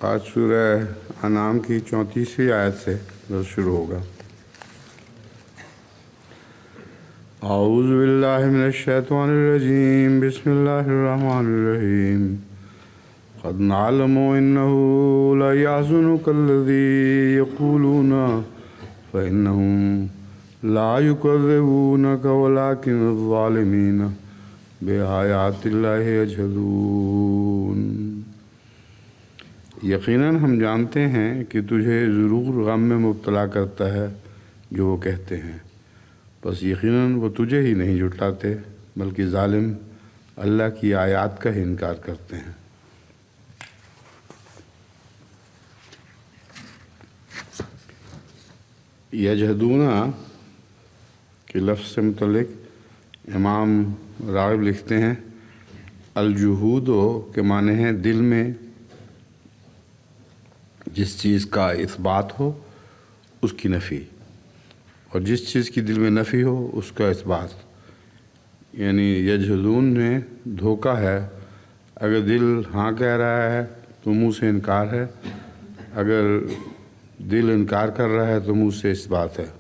آج سورہ انعام کی 34ویں آیت سے درس شروع ہوگا۔ اعوذ باللہ من الشیطان الرجیم، بسم اللہ الرحمن الرحیم۔ قد نعلم انہ لیحزنک الذی یقولون فانہم لا یکذبونک ولکن الظالمین بآیات اللہ یجحدون۔ یقیناً ہم جانتے ہیں کہ تجھے ضرور غم میں مبتلا کرتا ہے جو وہ کہتے ہیں، بس یقیناً وہ تجھے ہی نہیں جھٹلاتے بلکہ ظالم اللہ کی آیات کا ہی انکار کرتے ہیں۔ یجحدون کے لفظ سے متعلق امام راغب لکھتے ہیں، الجحود کے معنی ہیں دل میں جس چیز کا اثبات ہو اس کی نفی، اور جس چیز کی دل میں نفی ہو اس کا اثبات، یعنی یجحدون میں دھوکہ ہے۔ اگر دل ہاں کہہ رہا ہے تو منہ سے انکار ہے، اگر دل انکار کر رہا ہے تو منہ سے اثبات ہے۔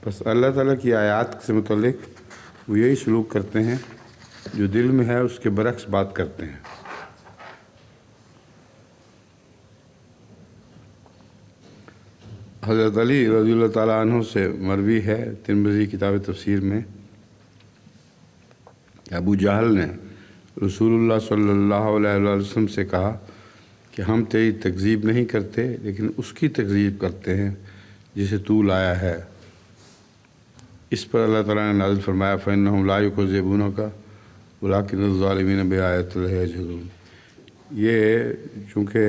بس اللہ تعالیٰ کی آیات سے متعلق وہ یہی سلوک کرتے ہیں، جو دل میں ہے اس کے برعکس بات کرتے ہیں۔ حضرت علی رضی اللہ تعالیٰ عنہ سے مروی ہے ترمذی کتاب تفسیر میں، ابو جہل نے رسول اللہ صلی اللہ علیہ وسلم سے کہا کہ ہم تیری تکذیب نہیں کرتے لیکن اس کی تکذیب کرتے ہیں جسے تو لایا ہے۔ اس پر اللہ تعالیٰ نے نازل فرمایا فَإِنَّهُمْ لَا يُكَذِّبُونَكَ وَلَٰكِنَّ الظَّالِمِينَ بِآيَاتِ اللَّهِ يَجْحَدُونَ۔ یہ چونکہ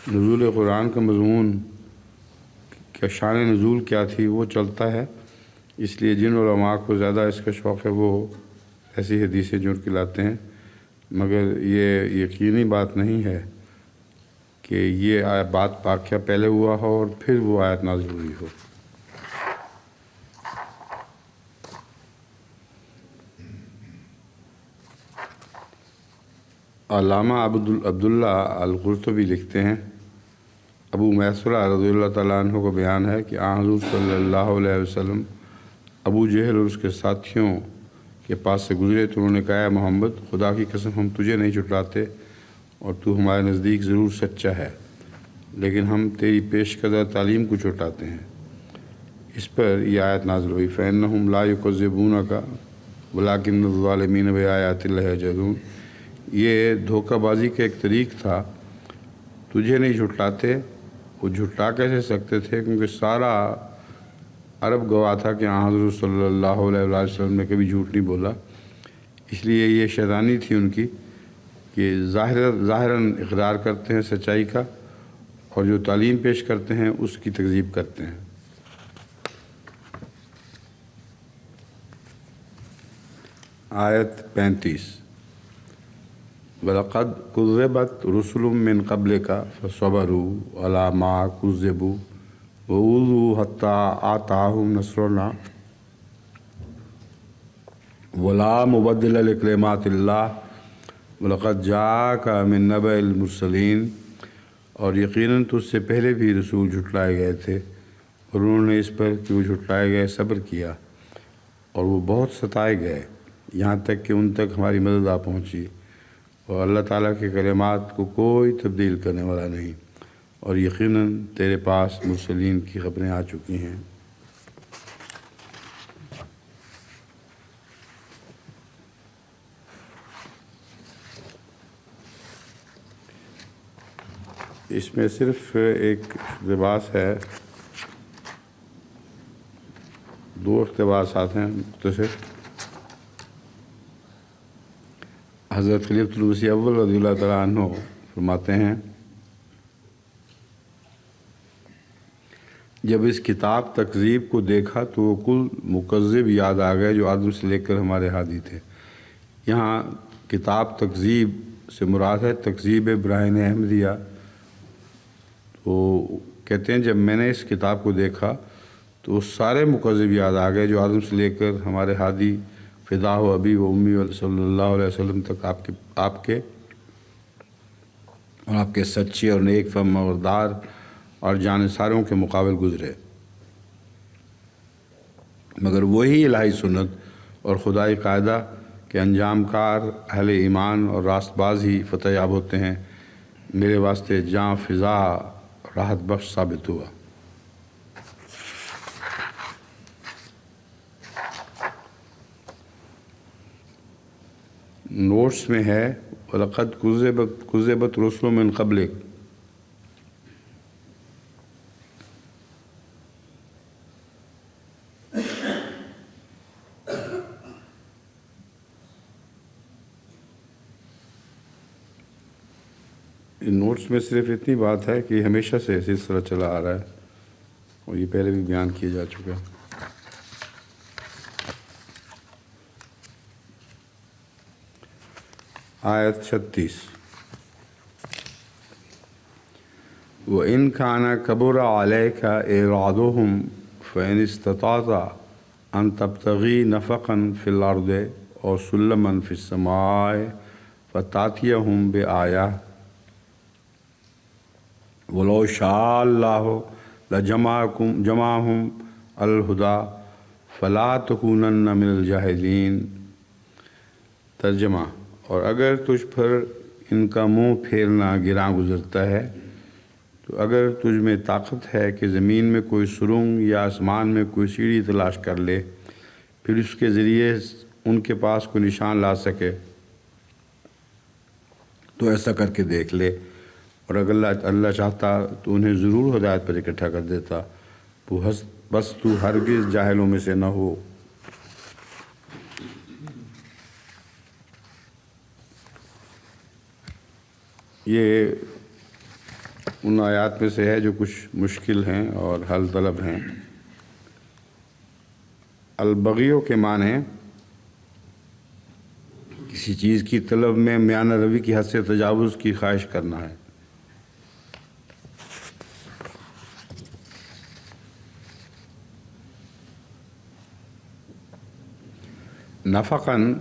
نزول قرآن کا مضمون کہ شان نزول کیا تھی وہ چلتا ہے، اس لیے جن علماء کو زیادہ اس کا شوق ہے وہ ایسی حدیثیں جوڑ کے لاتے ہیں، مگر یہ یقینی بات نہیں ہے کہ یہ بات واقعہ پہلے ہوا ہو اور پھر وہ آیت نازل ہوئی ہو۔ علامہ عبداللہ القرطبی لکھتے ہیں، ابو میسرہ رضی اللہ تعالیٰ عنہ کو بیان ہے کہ حضور صلی اللہ علیہ وسلم ابو جہل اور اس کے ساتھیوں کے پاس سے گزرے تو انہوں نے کہا، محمد خدا کی قسم ہم تجھے نہیں جھٹلاتے اور تو ہمارے نزدیک ضرور سچا ہے، لیکن ہم تیری پیش کردہ تعلیم کو جھٹلاتے ہیں۔ اس پر یہ آیت نازل ہوئی فَإِنَّهُمْ لَا يُكَذِّبُونَكَ وَلَٰكِنَّ الظَّالِمِينَ بِآيَاتِ اللَّهِ يَجْحَدُونَ۔ یہ دھوکہ بازی کا ایک طریق تھا، تجھے نہیں جھٹلاتے، وہ جھٹلا کیسے سکتے تھے کیونکہ سارا عرب گواہ تھا کہ حضرت صلی اللہ علیہ وسلم نے کبھی جھوٹ نہیں بولا۔ اس لیے یہ شیطانی تھی ان کی کہ ظاہراً اقرار کرتے ہیں سچائی کا اور جو تعلیم پیش کرتے ہیں اس کی تکذیب کرتے ہیں۔ آیت 35 وَلَقَدْ كُذِّبَتْ رُسُلٌ مِّن قَبْلِكَ فَصَبَرُوا عَلَىٰ مَا كُذِّبُوا وَأُوذُوا حَتَّىٰ آتَاهُمْ نَصْرُنَا وَلَا مُبَدِّلَ لِكَلِمَاتِ اللَّهِ وَلَقَدْ جَاءَكَ مِن نَّبَإِ الْمُرْسَلِينَ۔ اور یقیناً تجھ سے پہلے بھی رسول جھٹلائے گئے تھے اور انہوں نے اس پر کہ وہ جھٹلائے گئے صبر کیا، اور وہ بہت ستائے گئے یہاں تک کہ ان تک ہماری مدد آ پہنچی، اور اللہ تعالیٰ کے کلمات کو کوئی تبدیل کرنے والا نہیں، اور یقیناً تیرے پاس مرسلین کی خبریں آ چکی ہیں۔ اس میں صرف ایک اقتباس ہے، دو اقتباسات ہیں مختصر۔ حضرت خلیفۃ المسیح اول رضی اللہ تعالیٰ عنہ فرماتے ہیں، جب اس کتاب تکذیب کو دیکھا تو وہ کل مکذب یاد آ گئے جو آدم سے لے کر ہمارے ہادی تھے۔ یہاں کتاب تکذیب سے مراد ہے تکذیب براہین احمدیہ۔ تو کہتے ہیں جب میں نے اس کتاب کو دیکھا تو وہ سارے مکذب یاد آ گئے جو آدم سے لے کر ہمارے ہادی فدا و ابی و امی صلی اللہ علیہ وسلم تک آپ کے اور آپ کے سچے اور نیک فرمانبردار اور جانثاروں کے مقابل گزرے، مگر وہی الہی سنت اور خدائی قاعدہ کے انجام کار اہل ایمان اور راست باز ہی فتح یاب ہوتے ہیں، میرے واسطے جاں فضا راحت بخش ثابت ہوا۔ نوٹس میں ہے وَلَقَدْ كُذِّبَتْ رُسُلٌ مِّن قَبْلِكَ، نوٹس میں صرف اتنی بات ہے کہ ہمیشہ سے سلسلہ چلا آ رہا ہے اور یہ پہلے بھی بیان کیا جا چکا ہے۔ آیت 36 وَإِنْ كَانَ كَبُرَ عَلَيْكَ إِعْرَاضُهُمْ فَإِنِ اسْتَطَعْتَ أَنْ تَبْتَغِي نَفَقًا فِي الْأَرْضِ أَوْ سُلَّمًا فِي السَّمَاءِ فَتَأْتِيَهُمْ بِآيَةٍ وَلَوْ شَاءَ اللَّهُ لَجَمَعَهُمْ عَلَى الْهُدَى فَلَا تَكُونَنَّ مِنَ الْجَاهِلِينَ۔ ترجمہ: اور اگر تجھ پر ان کا منہ پھیرنا گراں گزرتا ہے تو اگر تجھ میں طاقت ہے کہ زمین میں کوئی سرنگ یا آسمان میں کوئی سیڑھی تلاش کر لے، پھر اس کے ذریعے ان کے پاس کوئی نشان لا سکے تو ایسا کر کے دیکھ لے، اور اگر اللہ چاہتا تو انہیں ضرور ہدایت پر اکٹھا کر دیتا، بس تو ہرگز جاہلوں میں سے نہ ہو۔ یہ ان آیات میں سے ہے جو کچھ مشکل ہیں اور حل طلب ہیں۔ البغیوں کے معنی کسی چیز کی طلب میں میانہ روی کی حد سے تجاوز کی خواہش کرنا ہے۔ نفقاً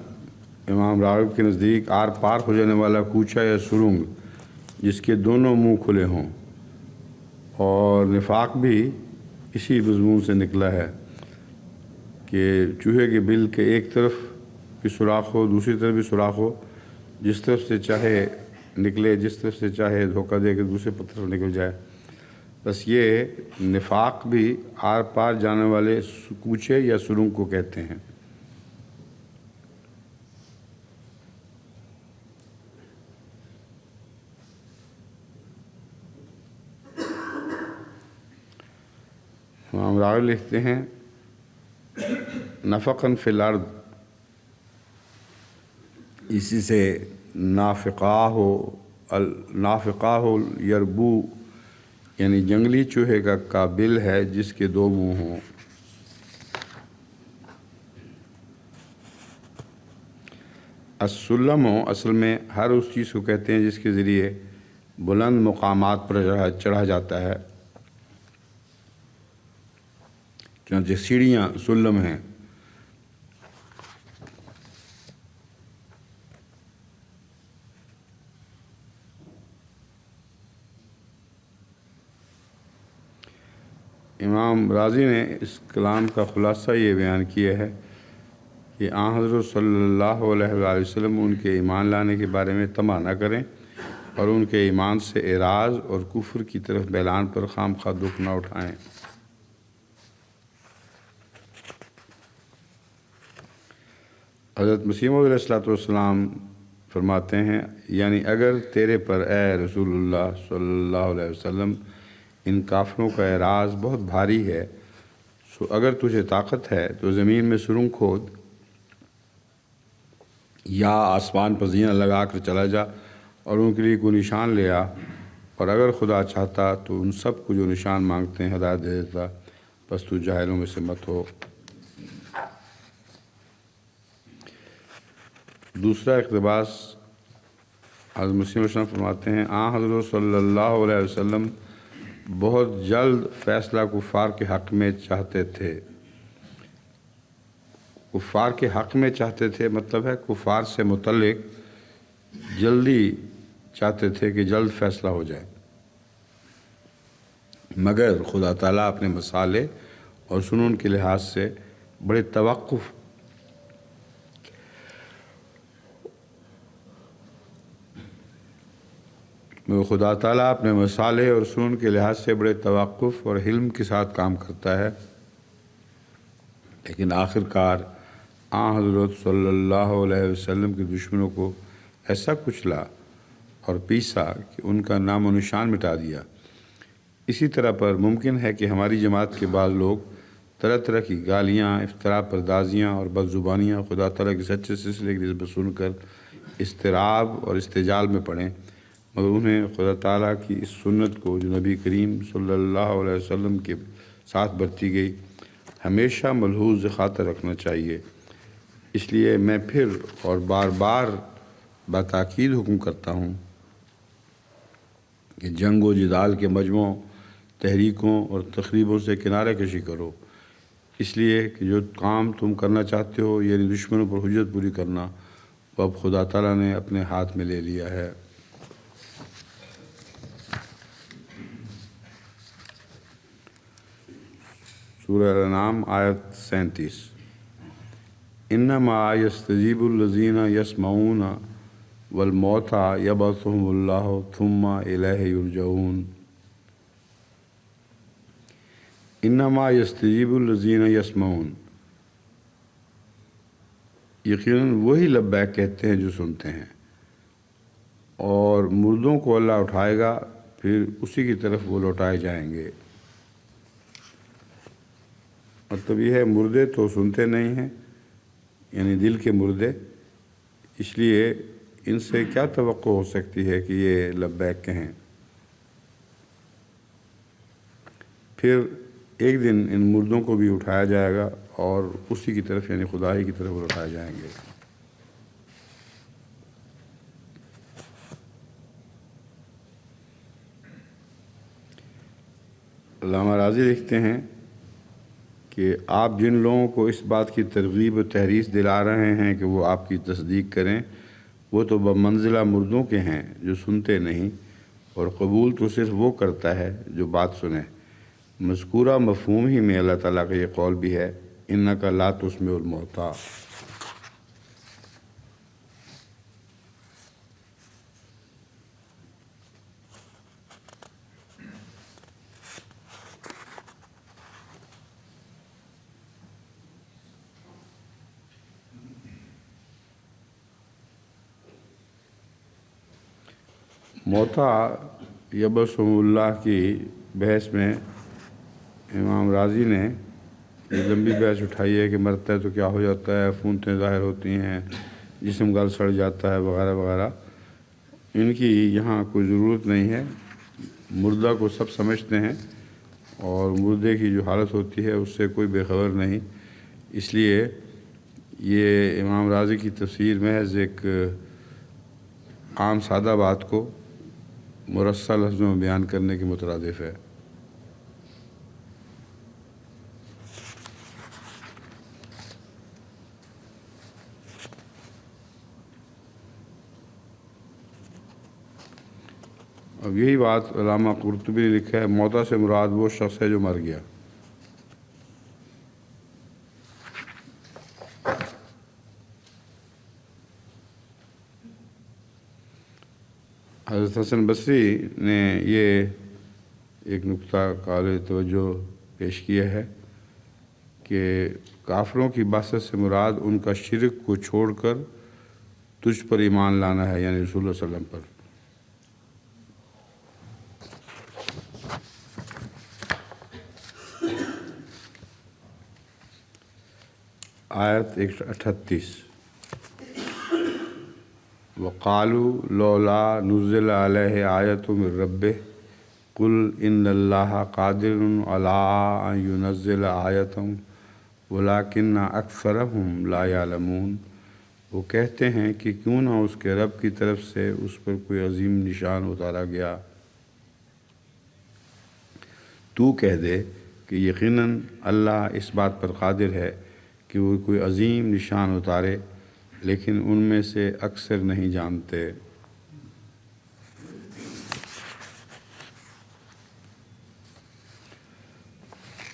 امام راغب کے نزدیک آر پار ہو جانے والا کوچہ یا سرنگ جس کے دونوں منہ کھلے ہوں، اور نفاق بھی اسی مضمون سے نکلا ہے کہ چوہے کے بل کے ایک طرف بھی سوراخ ہو، دوسری طرف بھی سوراخ ہو، جس طرف سے چاہے نکلے، جس طرف سے چاہے دھوکہ دے کے دوسرے طرف نکل جائے۔ بس یہ نفاق بھی آر پار جانے والے کوچے یا سرنگ کو کہتے ہیں۔ امام راغب لکھتے ہیں نفقاً فی الارض، اسی سے نافقاہ یربو یعنی جنگلی چوہے کا قابل ہے جس کے دو منہ ہوں۔ السلم اصل میں ہر اس چیز کو کہتے ہیں جس کے ذریعے بلند مقامات پر چڑھا جاتا ہے، چنانچہ سیڑھیاں سلم ہیں۔ امام رازی نے اس کلام کا خلاصہ یہ بیان کیا ہے کہ آن حضرت صلی اللہ علیہ وآلہ وسلم ان کے ایمان لانے کے بارے میں طمع نہ کریں اور ان کے ایمان سے اعراض اور کفر کی طرف میلان پر خام خواہ دکھ نہ اٹھائیں۔ حضرت مسیح موعود علیہ السلام فرماتے ہیں، یعنی اگر تیرے پر اے رسول اللہ صلی اللہ علیہ وسلم ان کافروں کا اعراض بہت بھاری ہے، سو اگر تجھے طاقت ہے تو زمین میں سرنگ کھود یا آسمان پر زینہ لگا کر چلا جا اور ان کے لیے کوئی نشان لے آ، اور اگر خدا چاہتا تو ان سب کو جو نشان مانگتے ہیں ہدایت دے دیتا، بس تو جاہلوں میں سے مت ہو۔ دوسرا اقتباس حضرت مسیح علیہ السلام فرماتے ہیں، حضرت صلی اللہ علیہ وسلم بہت جلد فیصلہ کفار کے حق میں چاہتے تھے، کفار کے حق میں چاہتے تھے، مطلب ہے کفار سے متعلق جلدی چاہتے تھے کہ جلد فیصلہ ہو جائے، مگر خدا تعالیٰ اپنے مصالح اور سنن کے لحاظ سے بڑے توقف خدا تعالیٰ اپنے مصالح اور سنن کے لحاظ سے بڑے توقف اور حلم کے ساتھ کام کرتا ہے، لیکن آخر کار حضرت صلی اللہ علیہ وسلم کے دشمنوں کو ایسا کچلا اور پیسا کہ ان کا نام و نشان مٹا دیا۔ اسی طرح پر ممکن ہے کہ ہماری جماعت کے بعض لوگ طرح طرح کی گالیاں، افتراء پردازیاں اور بد زبانیاں خدا تعالیٰ کے سچے سلسلے کی نسبت سن کر اضطراب اور استجال میں پڑیں، مگر انہیں خدا تعالیٰ کی اس سنت کو جو نبی کریم صلی اللہ علیہ وسلم کے ساتھ برتی گئی ہمیشہ ملحوظ خاطر رکھنا چاہیے۔ اس لیے میں پھر اور بار بار بتاکید حکم کرتا ہوں کہ جنگ و جدال کے مجموعوں، تحریکوں اور تقریبوں سے کنارہ کشی کرو، اس لیے کہ جو کام تم کرنا چاہتے ہو یعنی دشمنوں پر حجت پوری کرنا، وہ اب خدا تعالیٰ نے اپنے ہاتھ میں لے لیا ہے۔ سورہ الانعام آیت 37۔ انما یستجیب الذین یسمعون والموتى یبعثهم اللہ ثم الیہ یرجعون۔ انما یستجیب الذین یسمعون، یقیناً وہی لبیک کہتے ہیں جو سنتے ہیں، اور مردوں کو اللہ اٹھائے گا، پھر اسی کی طرف وہ لوٹائے جائیں گے۔ مطلب یہ ہے مردے تو سنتے نہیں ہیں، یعنی دل کے مردے، اس لیے ان سے کیا توقع ہو سکتی ہے کہ یہ لبیک کہیں۔ پھر ایک دن ان مردوں کو بھی اٹھایا جائے گا اور اسی کی طرف یعنی خدا ہی کی طرف لوٹائے جائیں گے۔ علامہ راضی لکھتے ہیں کہ آپ جن لوگوں کو اس بات کی ترغیب و تحریص دلا رہے ہیں کہ وہ آپ کی تصدیق کریں، وہ تو بمنزلہ مردوں کے ہیں جو سنتے نہیں، اور قبول تو صرف وہ کرتا ہے جو بات سنے۔ مذکورہ مفہوم ہی میں اللہ تعالیٰ کا یہ قول بھی ہے، انک لا تسمع الموتیٰ۔ موتیٰ یبعثہم اللہ کی بحث میں امام راضی نے یہ لمبی بحث اٹھائی ہے کہ مرتا ہے تو کیا ہو جاتا ہے، فونتیں ظاہر ہوتی ہیں، جسم گل سڑ جاتا ہے وغیرہ وغیرہ۔ ان کی یہاں کوئی ضرورت نہیں ہے، مردہ کو سب سمجھتے ہیں اور مردے کی جو حالت ہوتی ہے اس سے کوئی بے خبر نہیں، اس لیے یہ امام راضی کی تفسیر محض ایک عام سادہ بات کو مرصع لفظوں میں بیان کرنے کے مترادف ہے۔ اب یہی بات علامہ قرطبی نے لکھا ہے، موتیٰ سے مراد وہ شخص ہے جو مر گیا۔ حضرت حسن بصری نے یہ ایک نقطہ قابل توجہ پیش کیا ہے کہ کافروں کی بحثت سے مراد ان کا شرک کو چھوڑ کر تجھ پر ایمان لانا ہے، یعنی رسول اللہ صلی اللہ علیہ وسلم پر۔ آیت 138۔ وَقَالُوا لَوْلَا نُزِّلَ عَلَيْهِ آیَةٌ مِّن رَّبِّهِ قُلْ إِنَّ اللَّهَ قَادِرٌ عَلَىٰ أَن يُنَزِّلَ آیَةً وَلَٰكِنَّ أَكْثَرَهُمْ لَا يَعْلَمُونَ۔ وہ کہتے ہیں کہ کیوں نہ اس کے رب کی طرف سے اس پر کوئی عظیم نشان اتارا گیا۔ تو کہہ دے کہ یقیناً اللہ اس بات پر قادر ہے کہ وہ کوئی عظیم نشان اتارے، لیکن ان میں سے اکثر نہیں جانتے۔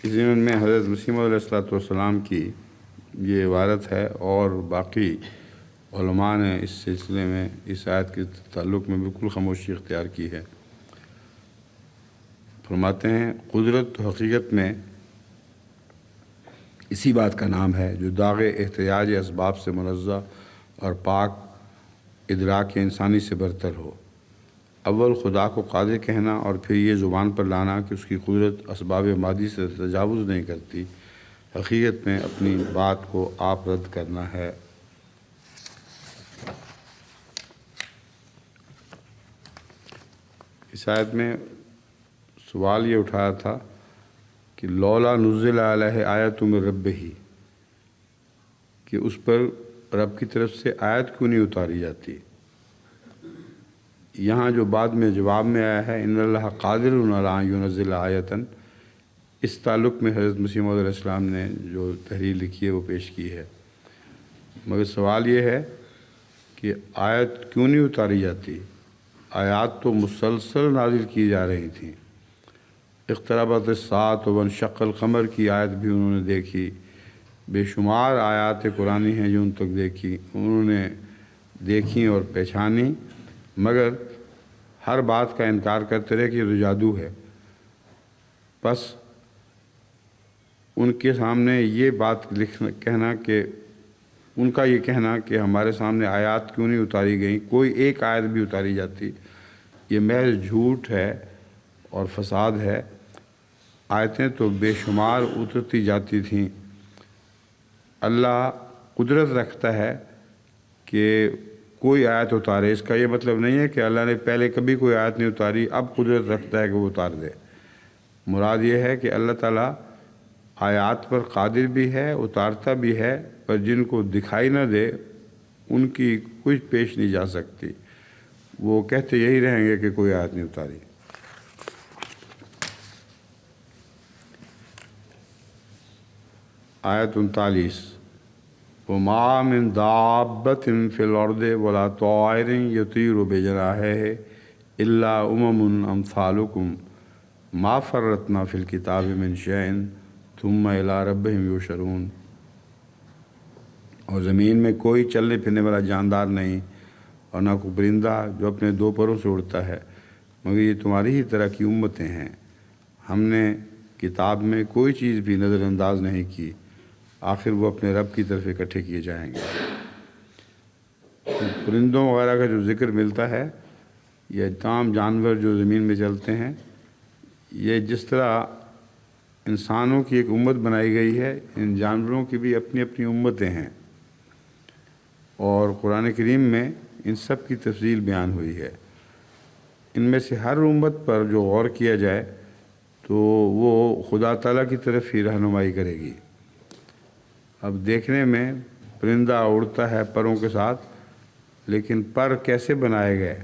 اس ضمن میں حضرت مسیح موعود علیہ السلام کی یہ عبارت ہے، اور باقی علماء نے اس سلسلے میں اس آیت کے تعلق میں بالکل خاموشی اختیار کی ہے۔ فرماتے ہیں قدرت تو حقیقت میں اسی بات کا نام ہے جو داغ احتیاج اسباب سے منزہ اور پاک ادراک انسانی سے برتر ہو۔ اول خدا کو قادر کہنا اور پھر یہ زبان پر لانا کہ اس کی قدرت اسباب مادی سے تجاوز نہیں کرتی، حقیقت میں اپنی بات کو آپ رد کرنا ہے۔ اس آیت میں سوال یہ اٹھایا تھا کہ لولا نزل علیہ آیۃ من ربہ، کہ اس پر رب کی طرف سے آیت کیوں نہیں اتاری جاتی۔ یہاں جو بعد میں جواب میں آیا ہے ان اللہ قادر علی ان ینزل آیۃ، اس تعلق میں حضرت مسیح موعود علیہ السلام نے جو تحریر لکھی ہے وہ پیش کی ہے، مگر سوال یہ ہے کہ آیت کیوں نہیں اتاری جاتی۔ آیات تو مسلسل نازل کی جا رہی تھیں۔ اقتربت الساعۃ وانشق القمر کی آیت بھی انہوں نے دیکھی، بے شمار آیات قرآنی ہیں جو انہوں نے دیکھیں اور پہچانی، مگر ہر بات کا انکار کرتے رہے کہ یہ تو جادو ہے۔ بس ان کے سامنے یہ بات کہنا کہ ان کا یہ کہنا کہ ہمارے سامنے آیات کیوں نہیں اتاری گئیں، کوئی ایک آیت بھی اتاری جاتی، یہ محض جھوٹ ہے اور فساد ہے۔ آیتیں تو بے شمار اترتی جاتی تھیں۔ اللہ قدرت رکھتا ہے کہ کوئی آیت اتارے، اس کا یہ مطلب نہیں ہے کہ اللہ نے پہلے کبھی کوئی آیت نہیں اتاری، اب قدرت رکھتا ہے کہ وہ اتار دے۔ مراد یہ ہے کہ اللہ تعالیٰ آیات پر قادر بھی ہے، اتارتا بھی ہے، پر جن کو دکھائی نہ دے ان کی کچھ پیش نہیں جا سکتی، وہ کہتے یہی رہیں گے کہ کوئی آیت نہیں اتاری۔ آیت 39 وَمَا مِن دَابَّةٍ فِي الْأَرْضِ وَلَا طَائِرٍ يَطِيرُ بِجَنَاحَيْهِ إِلَّا أُمَمٌ أَمْثَالُكُمْ مَا فَرَّطْنَا فِي الْكِتَابِ مِنْ شَيْءٍ ثُمَّ إِلَىٰ رَبِّهِمْ يُحْشَرُونَ۔ اور زمین میں کوئی چلنے پھرنے والا جاندار نہیں اور نہ کوئی پرندہ جو اپنے دو پروں سے اڑتا ہے، مگر یہ تمہاری ہی طرح کی امتیں ہیں، ہم نے کتاب میں کوئی چیز بھی نظر انداز نہیں کی، آخر وہ اپنے رب کی طرف اکٹھے کیے جائیں گے۔ پرندوں وغیرہ کا جو ذکر ملتا ہے، یہ تمام جانور جو زمین میں چلتے ہیں، یہ جس طرح انسانوں کی ایک امت بنائی گئی ہے، ان جانوروں کی بھی اپنی اپنی امتیں ہیں، اور قرآن کریم میں ان سب کی تفصیل بیان ہوئی ہے۔ ان میں سے ہر امت پر جو غور کیا جائے تو وہ خدا تعالیٰ کی طرف ہی رہنمائی کرے گی۔ اب دیکھنے میں پرندہ اڑتا ہے پروں کے ساتھ، لیکن پر کیسے بنائے گئے،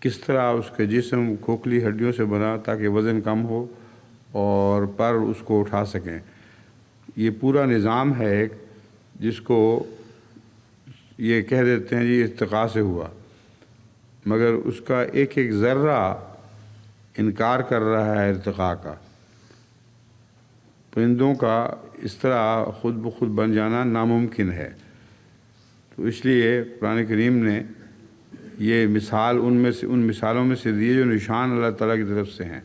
کس طرح اس کے جسم کھوکھلی ہڈیوں سے بنا تاکہ وزن کم ہو اور پر اس کو اٹھا سکیں، یہ پورا نظام ہے ایک، جس کو یہ کہہ دیتے ہیں جی ارتقاء سے ہوا، مگر اس کا ایک ایک ذرہ انکار کر رہا ہے ارتقاء کا۔ پرندوں کا اس طرح خود بخود بن جانا ناممکن ہے، تو اس لیے قرآن کریم نے یہ مثال ان مثالوں میں سے دیے جو نشان اللہ تعالیٰ کی طرف سے ہیں۔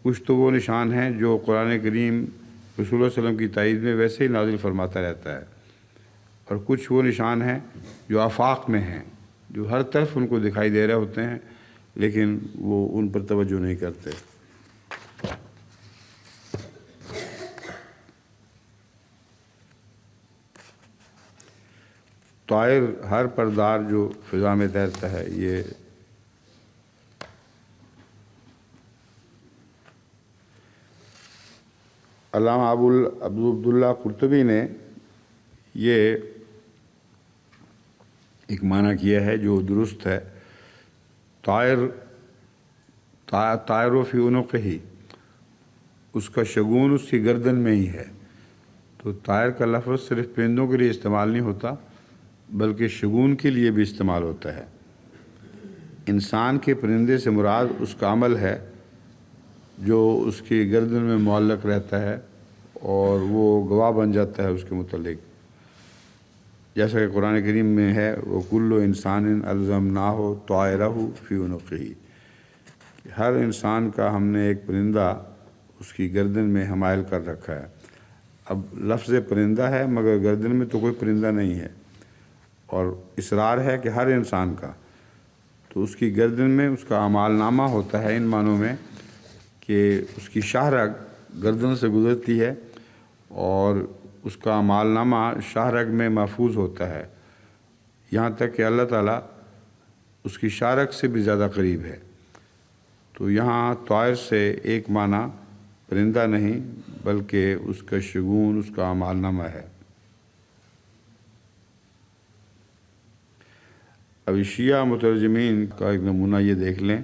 کچھ تو وہ نشان ہیں جو قرآن کریم رسول اللہ علیہ وسلم کی تائید میں ویسے ہی نازل فرماتا رہتا ہے، اور کچھ وہ نشان ہیں جو آفاق میں ہیں، جو ہر طرف ان کو دکھائی دے رہے ہوتے ہیں، لیکن وہ ان پر توجہ نہیں کرتے۔ طائر ہر پردار جو فضا میں تیرتا ہے، یہ علامہ ابو عبداللہ قرطبی نے یہ ایک معنی کیا ہے جو درست ہے، طائر فی عنقہ، اس کا شگون اس کی گردن میں ہی ہے، تو طائر کا لفظ صرف پرندوں کے لیے استعمال نہیں ہوتا بلکہ شگون کے لیے بھی استعمال ہوتا ہے۔ انسان کے پرندے سے مراد اس کا عمل ہے جو اس کی گردن میں معلق رہتا ہے اور وہ گواہ بن جاتا ہے اس کے متعلق، جیسا کہ قرآن کریم میں ہے وَكُلُّ إِنسَانٍ أَلْزَمْنَاهُ طَائِرَهُ فِي عُنُقِهِ، ہر انسان کا ہم نے ایک پرندہ اس کی گردن میں حمائل کر رکھا ہے۔ اب لفظ پرندہ ہے مگر گردن میں تو کوئی پرندہ نہیں ہے، اور اصرار ہے کہ ہر انسان کا، تو اس کی گردن میں اس کا اعمال نامہ ہوتا ہے، ان معنوں میں کہ اس کی شاہ رگ گردن سے گزرتی ہے اور اس کا اعمال نامہ شاہ رگ میں محفوظ ہوتا ہے، یہاں تک کہ اللہ تعالیٰ اس کی شاہ رگ سے بھی زیادہ قریب ہے۔ تو یہاں طائر سے ایک معنی پرندہ نہیں بلکہ اس کا شگون، اس کا اعمال نامہ ہے۔ ابھی شیعہ مترجمین کا ایک نمونہ یہ دیکھ لیں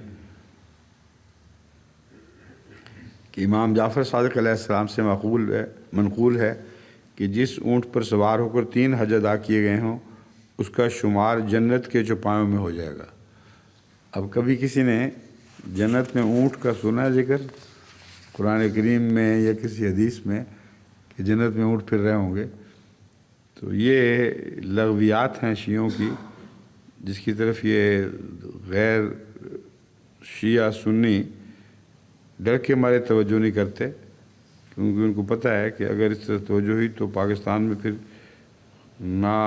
کہ امام جعفر صادق علیہ السلام سے منقول ہے کہ جس اونٹ پر سوار ہو کر 3 حج ادا کیے گئے ہوں اس کا شمار جنت کے چوپایوں میں ہو جائے گا۔ اب کبھی کسی نے جنت میں اونٹ کا سنا ہے ذکر قرآن کریم میں یا کسی حدیث میں کہ جنت میں اونٹ پھر رہے ہوں گے؟ تو یہ لغویات ہیں شیعوں کی، جس کی طرف یہ غیر شیعہ سنی ڈر کے مارے توجہ نہیں کرتے، کیونکہ ان کو پتہ ہے کہ اگر اس طرح توجہ ہوئی تو پاکستان میں پھر نہ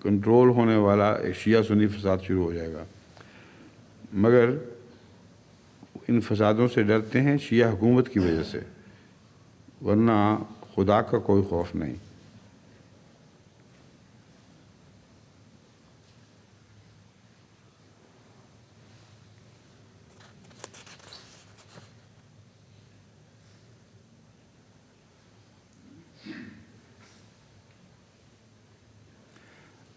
کنٹرول ہونے والا ایک شیعہ سنی فساد شروع ہو جائے گا۔ مگر ان فسادوں سے ڈرتے ہیں شیعہ حکومت کی وجہ سے، ورنہ خدا کا کوئی خوف نہیں۔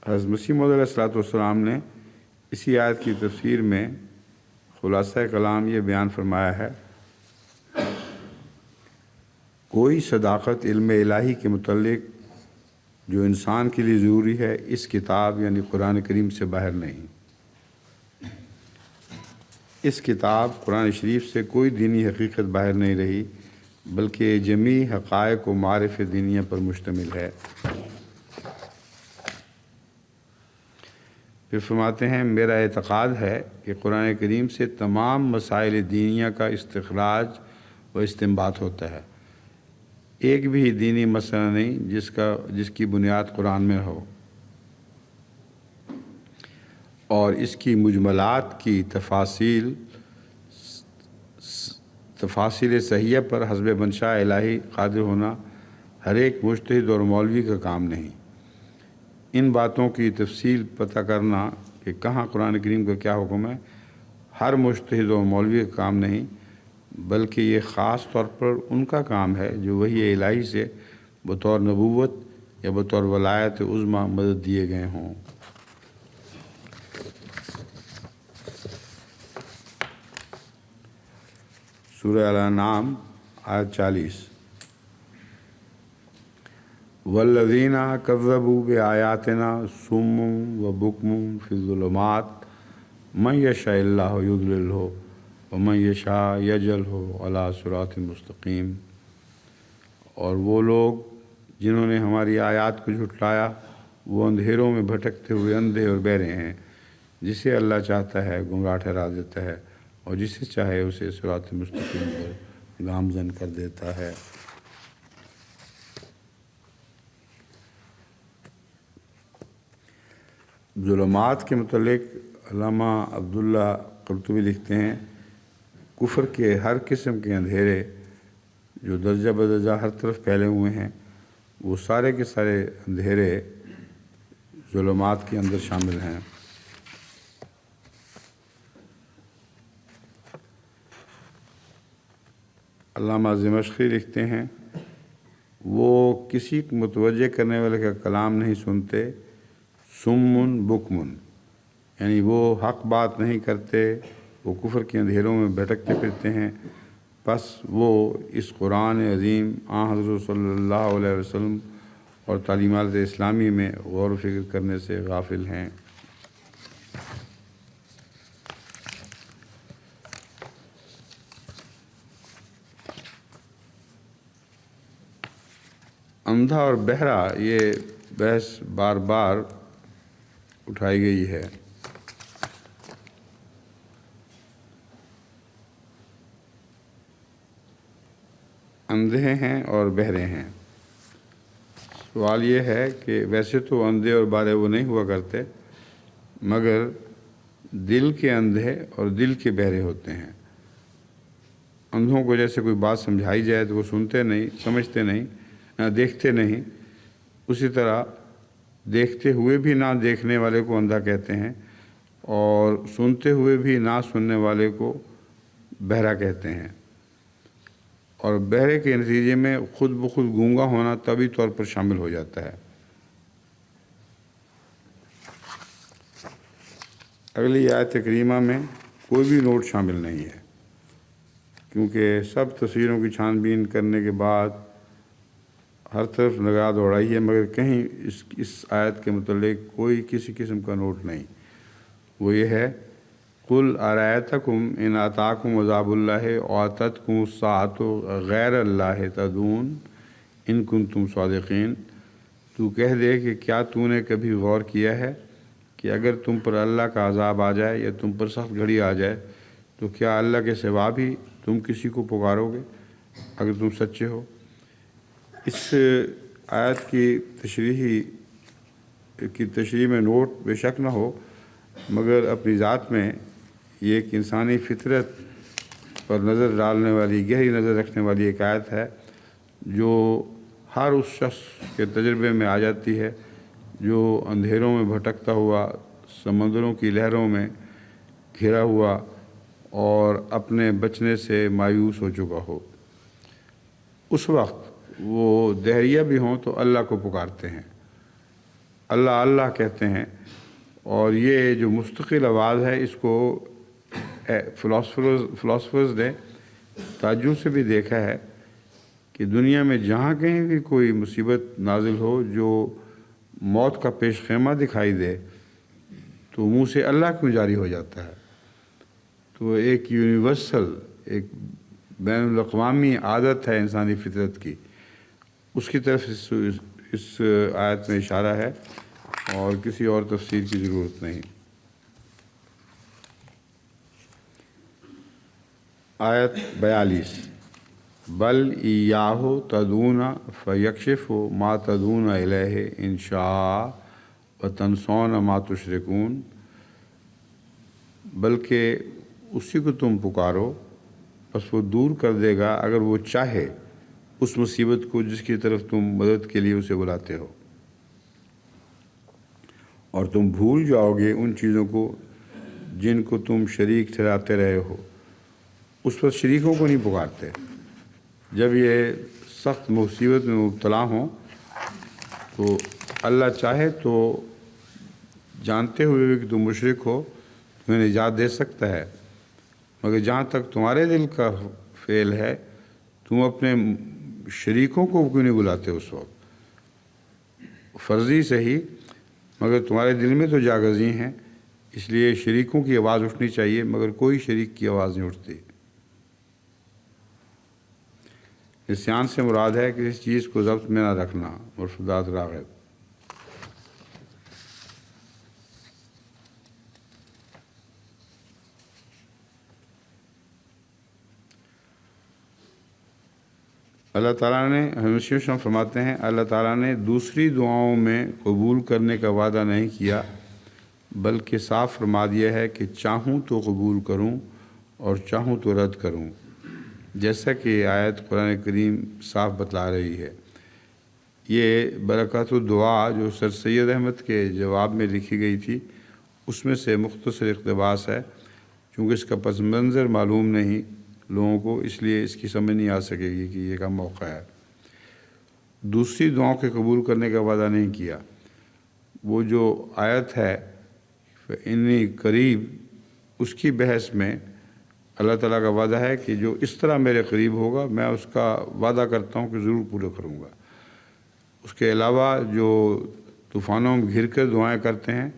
حضرت مسیح موعود علیہ السلام نے اسی آیت کی تفسیر میں خلاصہ کلام یہ بیان فرمایا ہے، کوئی صداقت علم الہی کے متعلق جو انسان کے لیے ضروری ہے اس کتاب یعنی قرآن کریم سے باہر نہیں۔ اس کتاب قرآن شریف سے کوئی دینی حقیقت باہر نہیں رہی بلکہ جمیع حقائق و معارف دینیہ پر مشتمل ہے۔ پھر فرماتے ہیں میرا اعتقاد ہے کہ قرآن کریم سے تمام مسائل دینیہ کا استخراج و استنباط ہوتا ہے، ایک بھی دینی مسئلہ نہیں جس کی بنیاد قرآن میں ہو، اور اس کی مجملات کی تفاصیل صحیحہ پر حسب منشاء الہی قادر ہونا ہر ایک مجتہد اور مولوی کا کام نہیں۔ ان باتوں کی تفصیل پتہ کرنا کہ کہاں قرآن کریم کا کیا حکم ہے ہر مجتہد اور مولوی کا کام نہیں، بلکہ یہ خاص طور پر ان کا کام ہے جو وحی الہی سے بطور نبوت یا بطور ولایت عظمیٰ مدد دیے گئے ہوں۔ سورہ الانعام آیت 40، والذین کذبوا بآیاتنا صم وبکم فی الظلمات من یشاء اللہ یضللہ ومن یشاء یجعلہ علی صراط مستقیم، اور وہ لوگ جنہوں نے ہماری آیات کو جھٹلایا وہ اندھیروں میں بھٹکتے ہوئے اندھے اور بہرے ہیں، جسے اللہ چاہتا ہے گمراہ ٹھہرا دیتا ہے اور جسے چاہے اسے صراط مستقیم پر گامزن کر دیتا ہے۔ ظلمات کے متعلق علامہ عبداللہ قرطبی لکھتے ہیں کفر کے ہر قسم کے اندھیرے جو درجہ بدرجہ ہر طرف پھیلے ہوئے ہیں وہ سارے کے سارے اندھیرے ظلمات کے اندر شامل ہیں۔ علامہ دمشقی لکھتے ہیں وہ کسی متوجہ کرنے والے کا کلام نہیں سنتے، سمن بکمن، یعنی وہ حق بات نہیں کرتے، وہ کفر کے اندھیروں میں بھٹکتے پھرتے ہیں بس وہ اس قرآن عظیم حضرت صلی اللہ علیہ وسلم اور تعلیمات اسلامی میں غور و فکر کرنے سے غافل ہیں۔ اندھا اور بہرا، یہ بحث بار بار اٹھائی گئی ہے۔ اندھے ہیں اور بہرے ہیں۔ سوال یہ ہے کہ ویسے تو اندھے اور بہرے وہ نہیں ہوا کرتے، مگر دل کے اندھے اور دل کے بہرے ہوتے ہیں۔ اندھوں کو جیسے کوئی بات سمجھائی جائے تو وہ سنتے نہیں، سمجھتے نہیں، دیکھتے نہیں، اسی طرح دیکھتے ہوئے بھی نہ دیکھنے والے کو اندھا کہتے ہیں، اور سنتے ہوئے بھی نہ سننے والے کو بہرا کہتے ہیں۔ اور بہرے کے نتیجے میں خود بخود گونگا ہونا طبعی طور پر شامل ہو جاتا ہے۔ اگلی آیت کریمہ میں کوئی بھی نوٹ شامل نہیں ہے، کیونکہ سب تصویروں کی چھان بین کرنے کے بعد ہر طرف نگاہ دوڑائی ہے، مگر کہیں اس آیت کے متعلق کوئی کسی قسم کا نوٹ نہیں۔ وہ یہ ہے، قُلْ أَرَأَيْتَكُمْ إِنْ آتَاكُمْ عَذَابُ اللَّهِ وَأَتَتْكُمُ السَّاعَةُ غَيْرَ اللَّهِ تَدْعُونَ إِن كُنتُمْ صَادِقِينَ۔ تو کہہ دے کہ کیا تو نے کبھی غور کیا ہے کہ اگر تم پر اللہ کا عذاب آ جائے یا تم پر سخت گھڑی آ جائے تو کیا اللہ کے سوا بھی تم کسی کو پکارو گے اگر تم سچے ہو؟ اس آیت کی تشریح میں نوٹ بے شک نہ ہو، مگر اپنی ذات میں یہ ایک انسانی فطرت پر نظر ڈالنے والی، گہری نظر رکھنے والی ایک آیت ہے جو ہر اس شخص کے تجربے میں آ جاتی ہے جو اندھیروں میں بھٹکتا ہوا، سمندروں کی لہروں میں گھرا ہوا اور اپنے بچنے سے مایوس ہو چکا ہو۔ اس وقت وہ دہریہ بھی ہوں تو اللہ کو پکارتے ہیں، اللہ اللہ کہتے ہیں، اور یہ جو مستقل آواز ہے اس کو فلاسفرز نے تعجب سے بھی دیکھا ہے کہ دنیا میں جہاں کہیں بھی کوئی مصیبت نازل ہو جو موت کا پیش خیمہ دکھائی دے تو منہ سے اللہ کیوں جاری ہو جاتا ہے؟ تو ایک یونیورسل، ایک بین الاقوامی عادت ہے انسانی فطرت کی، اس کی طرف اس آیت میں اشارہ ہے اور کسی اور تفسیر کی ضرورت نہیں۔ آیت 42، بل ایاہ تدعون فیکشف ما تدعون الیہ ان شاء وتنسون ما تشرکون۔ بلکہ اسی کو تم پکارو، بس وہ دور کر دے گا اگر وہ چاہے اس مصیبت کو جس کی طرف تم مدد کے لیے اسے بلاتے ہو، اور تم بھول جاؤ گے ان چیزوں کو جن کو تم شریک ٹھہراتے رہے ہو۔ اس وقت شریکوں کو نہیں پکارتے، جب یہ سخت مصیبت میں مبتلا ہوں تو اللہ چاہے تو جانتے ہوئے بھی کہ تم مشرک ہو تمہیں نجات دے سکتا ہے، مگر جہاں تک تمہارے دل کا فعل ہے تم اپنے شریکوں کو کیوں نہیں بلاتے؟ اس وقت فرضی صحیح، مگر تمہارے دل میں تو جاگزی ہیں، اس لیے شریکوں کی آواز اٹھنی چاہیے، مگر کوئی شریک کی آواز نہیں اٹھتی۔ نسیان سے مراد ہے کہ اس چیز کو ضبط میں نہ رکھنا، مرفوضات راغب۔ اللہ تعالیٰ نے ہمیشہ فرماتے ہیں، اللہ تعالیٰ نے دوسری دعاؤں میں قبول کرنے کا وعدہ نہیں کیا، بلکہ صاف فرما دیا ہے کہ چاہوں تو قبول کروں اور چاہوں تو رد کروں، جیسا کہ آیت قرآن کریم صاف بتلا رہی ہے۔ یہ برکات الدعا جو سر سید احمد کے جواب میں لکھی گئی تھی اس میں سے مختصر اقتباس ہے، چونکہ اس کا پس منظر معلوم نہیں لوگوں کو، اس لیے اس کی سمجھ نہیں آ سکے گی کہ یہ کا موقع ہے۔ دوسری دعاؤں کے قبول کرنے کا وعدہ نہیں کیا۔ وہ جو آیت ہے انی قریب، اس کی بحث میں اللہ تعالیٰ کا وعدہ ہے کہ جو اس طرح میرے قریب ہوگا میں اس کا وعدہ کرتا ہوں کہ ضرور پورا کروں گا۔ اس کے علاوہ جو طوفانوں میں گھر کر دعائیں کرتے ہیں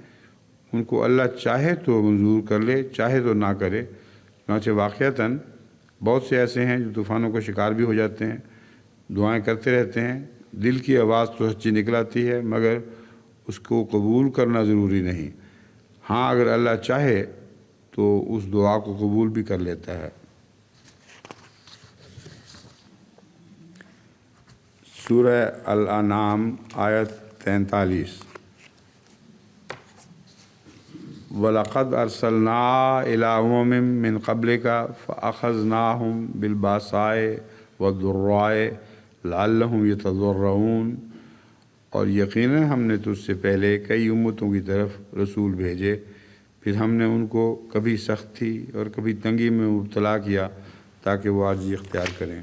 ان کو اللہ چاہے تو منظور کر لے، چاہے تو نہ کرے۔ چنانچہ واقعتاً بہت سے ایسے ہیں جو طوفانوں کا شکار بھی ہو جاتے ہیں، دعائیں کرتے رہتے ہیں، دل کی آواز تو سچی نکل آتی ہے مگر اس کو قبول کرنا ضروری نہیں۔ ہاں اگر اللہ چاہے تو اس دعا کو قبول بھی کر لیتا ہے۔ سورہ الانعام آیت 43۔ وَلَقَدْ أَرْسَلْنَا إِلَىٰ أُمَمٍ مِّن قَبْلِكَ فَأَخَذْنَاهُمْ بِالْبَأْسَاءِ وَالضَّرَّاءِ لَعَلَّهُمْ يَتَضَرَّعُونَ، اور یقیناً ہم نے تجھ سے پہلے کئی امتوں کی طرف رسول بھیجے، پھر ہم نے ان کو کبھی سختی اور کبھی تنگی میں مبتلا کیا تاکہ وہ عاجزی اختیار کریں۔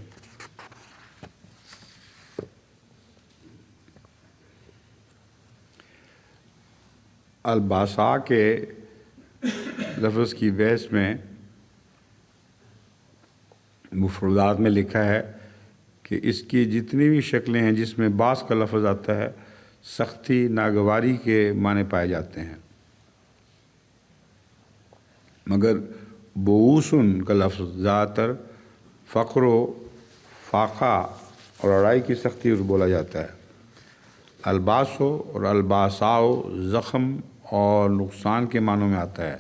الباسا کے لفظ کی بحث میں مفردات میں لکھا ہے کہ اس کی جتنی بھی شکلیں ہیں جس میں باس کا لفظ آتا ہے سختی، ناگواری کے معنی پائے جاتے ہیں، مگر بوسن کا لفظ زیادہ تر فقر و فاقہ اور لڑائی کی سختی اور بولا جاتا ہے۔ الباسو اور الباساؤ زخم اور نقصان کے معنوں میں آتا ہے۔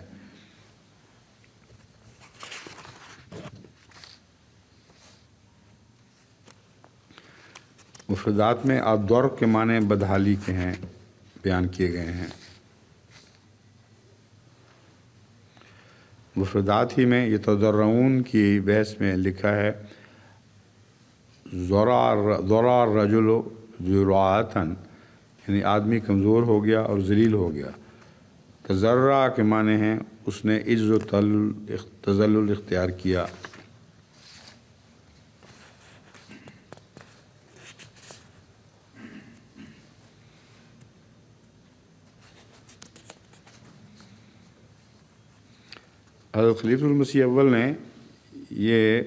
مفردات میں الضر کے معنی بدحالی کے ہیں بیان کیے گئے ہیں۔ مفردات ہی میں یتضرعون کی بحث میں لکھا ہے ضرع الرجل ذراعۃً، یعنی آدمی کمزور ہو گیا اور ذلیل ہو گیا۔ تضرع کے معنی ہیں اس نے عز و تذلل اختیار کیا۔ حضرت خلیفۃ المسیح اول نے یہ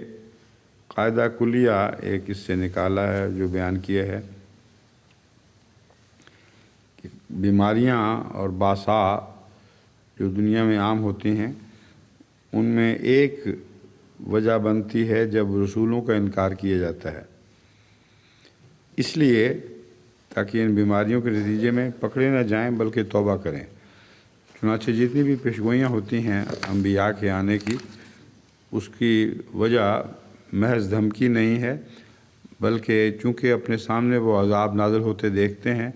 قاعدہ کلیہ ایک اس سے نکالا ہے جو بیان کیا ہے کہ بیماریاں اور باسا جو دنیا میں عام ہوتی ہیں ان میں ایک وجہ بنتی ہے جب رسولوں کا انکار کیا جاتا ہے، اس لیے تاکہ ان بیماریوں کے نتیجے میں پکڑے نہ جائیں بلکہ توبہ کریں۔ چنانچہ جتنی بھی پیشگوئیاں ہوتی ہیں انبیاء کے آنے کی اس کی وجہ محض دھمکی نہیں ہے بلکہ چونکہ اپنے سامنے وہ عذاب نازل ہوتے دیکھتے ہیں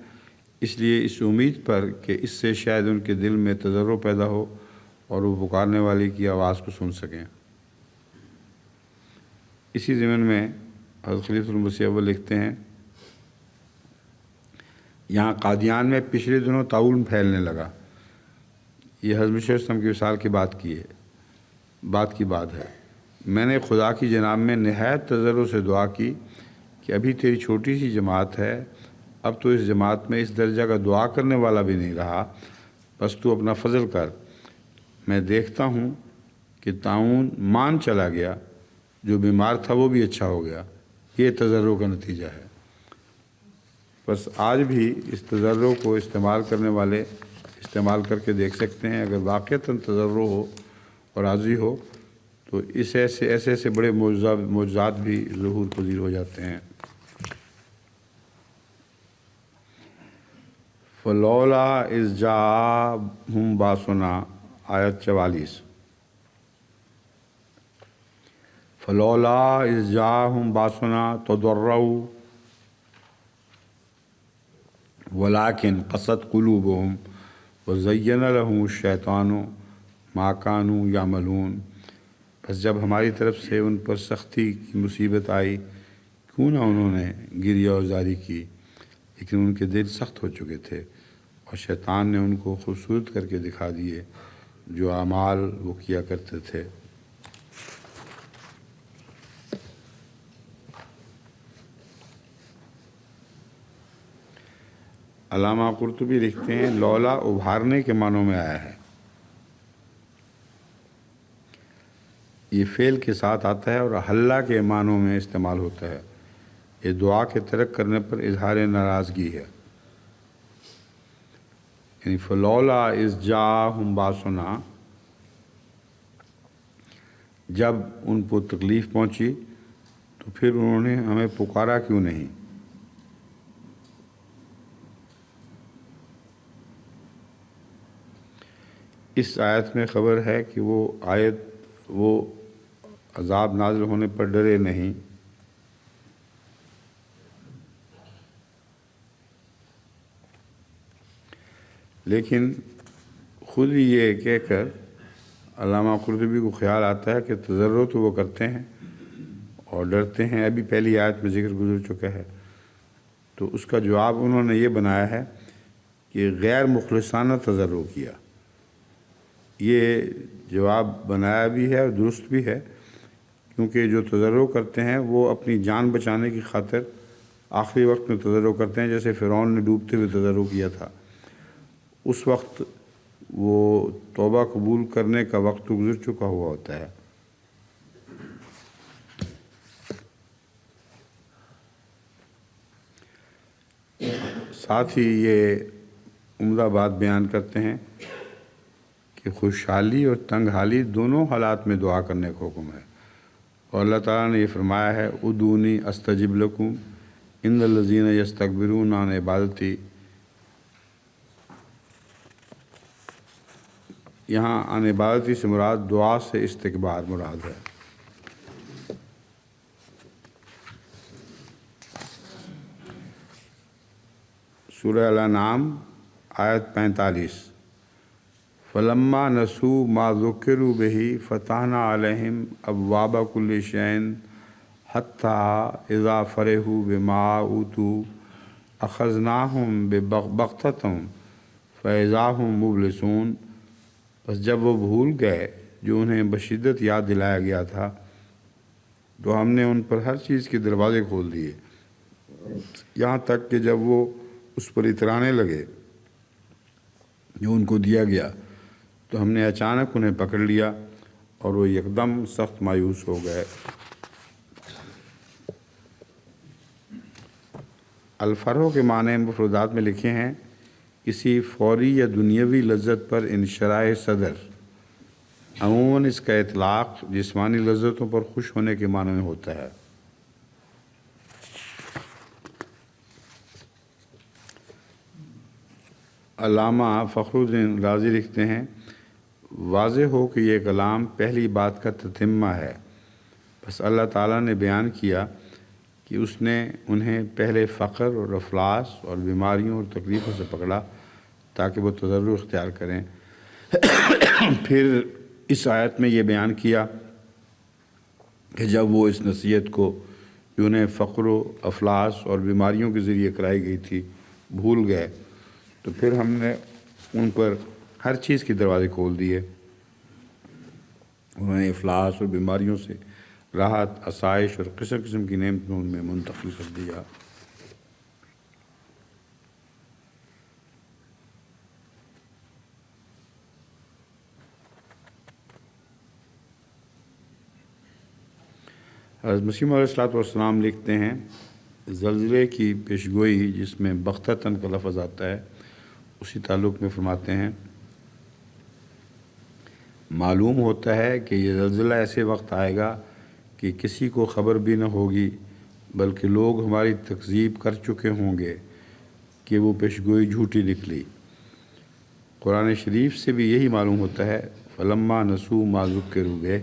اس لیے اس امید پر کہ اس سے شاید ان کے دل میں تضرع پیدا ہو اور وہ پکارنے والی کی آواز کو سن سکیں۔ اسی ضمن میں حضرت خلیفۃ المسیح اول لکھتے ہیں یہاں قادیان میں پچھلے دنوں طاعون پھیلنے لگا۔ یہ حضرت شیخ کی وصال کی بات کی بات ہے۔ میں نے خدا کی جناب میں نہایت تضرع سے دعا کی کہ ابھی تیری چھوٹی سی جماعت ہے، اب تو اس جماعت میں اس درجہ کا دعا کرنے والا بھی نہیں رہا، بس تو اپنا فضل کر۔ میں دیکھتا ہوں کہ طاعون مان چلا گیا، جو بیمار تھا وہ بھی اچھا ہو گیا۔ یہ تضرع کا نتیجہ ہے۔ بس آج بھی اس تضرع کو استعمال کرنے والے استعمال کر کے دیکھ سکتے ہیں۔ اگر واقعتاً تضرع ہو اور عاجزی ہو تو ایسے بڑے معجزات بھی ظہور پذیر ہو جاتے ہیں۔ فلولا اذ جاءہم باسنا آیت 44۔ فلولا اذ جاءہم باسنا تضرعوا ولكن قست قلوبهم وزین لهم الشیطان ما كانوا یعملون۔ بس جب ہماری طرف سے ان پر سختی کی مصیبت آئی کیوں نہ انہوں نے گریہ و زاری کی، لیکن ان کے دل سخت ہو چکے تھے اور شیطان نے ان کو خوبصورت کر کے دکھا دیے جو اعمال وہ کیا کرتے تھے۔ علامہ قرطبی لکھتے ہیں لولا ابھارنے کے معنوں میں آیا ہے۔ یہ فعل کے ساتھ آتا ہے اور حلہ کے معنوں میں استعمال ہوتا ہے۔ یہ دعا کے ترک کرنے پر اظہار ناراضگی ہے، یعنی فلولا اذ جاءہم باسنا، جب ان کو تکلیف پہنچی تو پھر انہوں نے ہمیں پکارا کیوں نہیں۔ اس آیت میں خبر ہے کہ وہ عذاب نازل ہونے پر ڈرے نہیں، لیکن خود ہی یہ کہہ کر علامہ قرطبی کو خیال آتا ہے کہ تضرع تو وہ کرتے ہیں اور ڈرتے ہیں، ابھی پہلی آیت میں ذکر گزر چکا ہے۔ تو اس کا جواب انہوں نے یہ بنایا ہے کہ غیر مخلصانہ تضرع کیا۔ یہ جواب بنایا بھی ہے اور درست بھی ہے، کیونکہ جو تضرع کرتے ہیں وہ اپنی جان بچانے کی خاطر آخری وقت میں تضرع کرتے ہیں، جیسے فرعون نے ڈوبتے ہوئے تضرع کیا تھا۔ اس وقت وہ توبہ قبول کرنے کا وقت تو گزر چکا ہوا ہوتا ہے۔ ساتھ ہی یہ عمدہ بات بیان کرتے ہیں کہ خوشحالی اور تنگ حالی دونوں حالات میں دعا کرنے کا حکم ہے، اور اللہ تعالیٰ نے یہ فرمایا ہے ادعونی استجب لکم ان الذین یستکبرون عن عبادتی۔ یہاں عن عبادتی سے مراد دعا سے استکبار مراد ہے۔ سورہ الانعام آیت 45، فلما نسوا ما ذکروا بہ فتحنا علیہم ابواب کل شیء حتی اذا فرحوا بما اوتوا اخذناہم بغتۃ فاذا ہم مبلسون۔ بس جب وہ بھول گئے جو انہیں بشدت یاد دلایا گیا تھا تو ہم نے ان پر ہر چیز کے دروازے کھول دیے، یہاں تک کہ جب وہ اس پر اترانے لگے جو ان کو دیا گیا تو ہم نے اچانک انہیں پکڑ لیا اور وہ یکدم سخت مایوس ہو گئے۔ الفرح کے معنی مفردات میں لکھے ہیں کسی فوری یا دنیاوی لذت پر انشراح صدر۔ عموماً اس کا اطلاق جسمانی لذتوں پر خوش ہونے کے معنی میں ہوتا ہے۔ علامہ فخر الدین رازی لکھتے ہیں واضح ہو کہ یہ کلام پہلی بات کا تتمہ ہے، بس اللہ تعالیٰ نے بیان کیا کہ اس نے انہیں پہلے فقر اور افلاس اور بیماریوں اور تکلیفوں سے پکڑا تاکہ وہ تضرع اختیار کریں۔ پھر اس آیت میں یہ بیان کیا کہ جب وہ اس نصیحت کو جو انہیں فقر و افلاس اور بیماریوں کے ذریعے کرائی گئی تھی بھول گئے تو پھر ہم نے ان پر ہر چیز کے دروازے کھول دیے، انہوں نے افلاس اور بیماریوں سے راحت، آسائش اور قسم قسم کی نعمتوں میں منتقل کر دیا۔ حضرت مسیح علیہ الصلوۃ والسلام لکھتے ہیں زلزلے کی پیشگوئی جس میں بغتۃً کا لفظ آتا ہے اسی تعلق میں فرماتے ہیں معلوم ہوتا ہے کہ یہ زلزلہ ایسے وقت آئے گا کہ کسی کو خبر بھی نہ ہوگی، بلکہ لوگ ہماری تکذیب کر چکے ہوں گے کہ وہ پیشگوئی جھوٹی نکلی۔ قرآن شریف سے بھی یہی معلوم ہوتا ہے فلما نسوا ما ذکروا بہ۔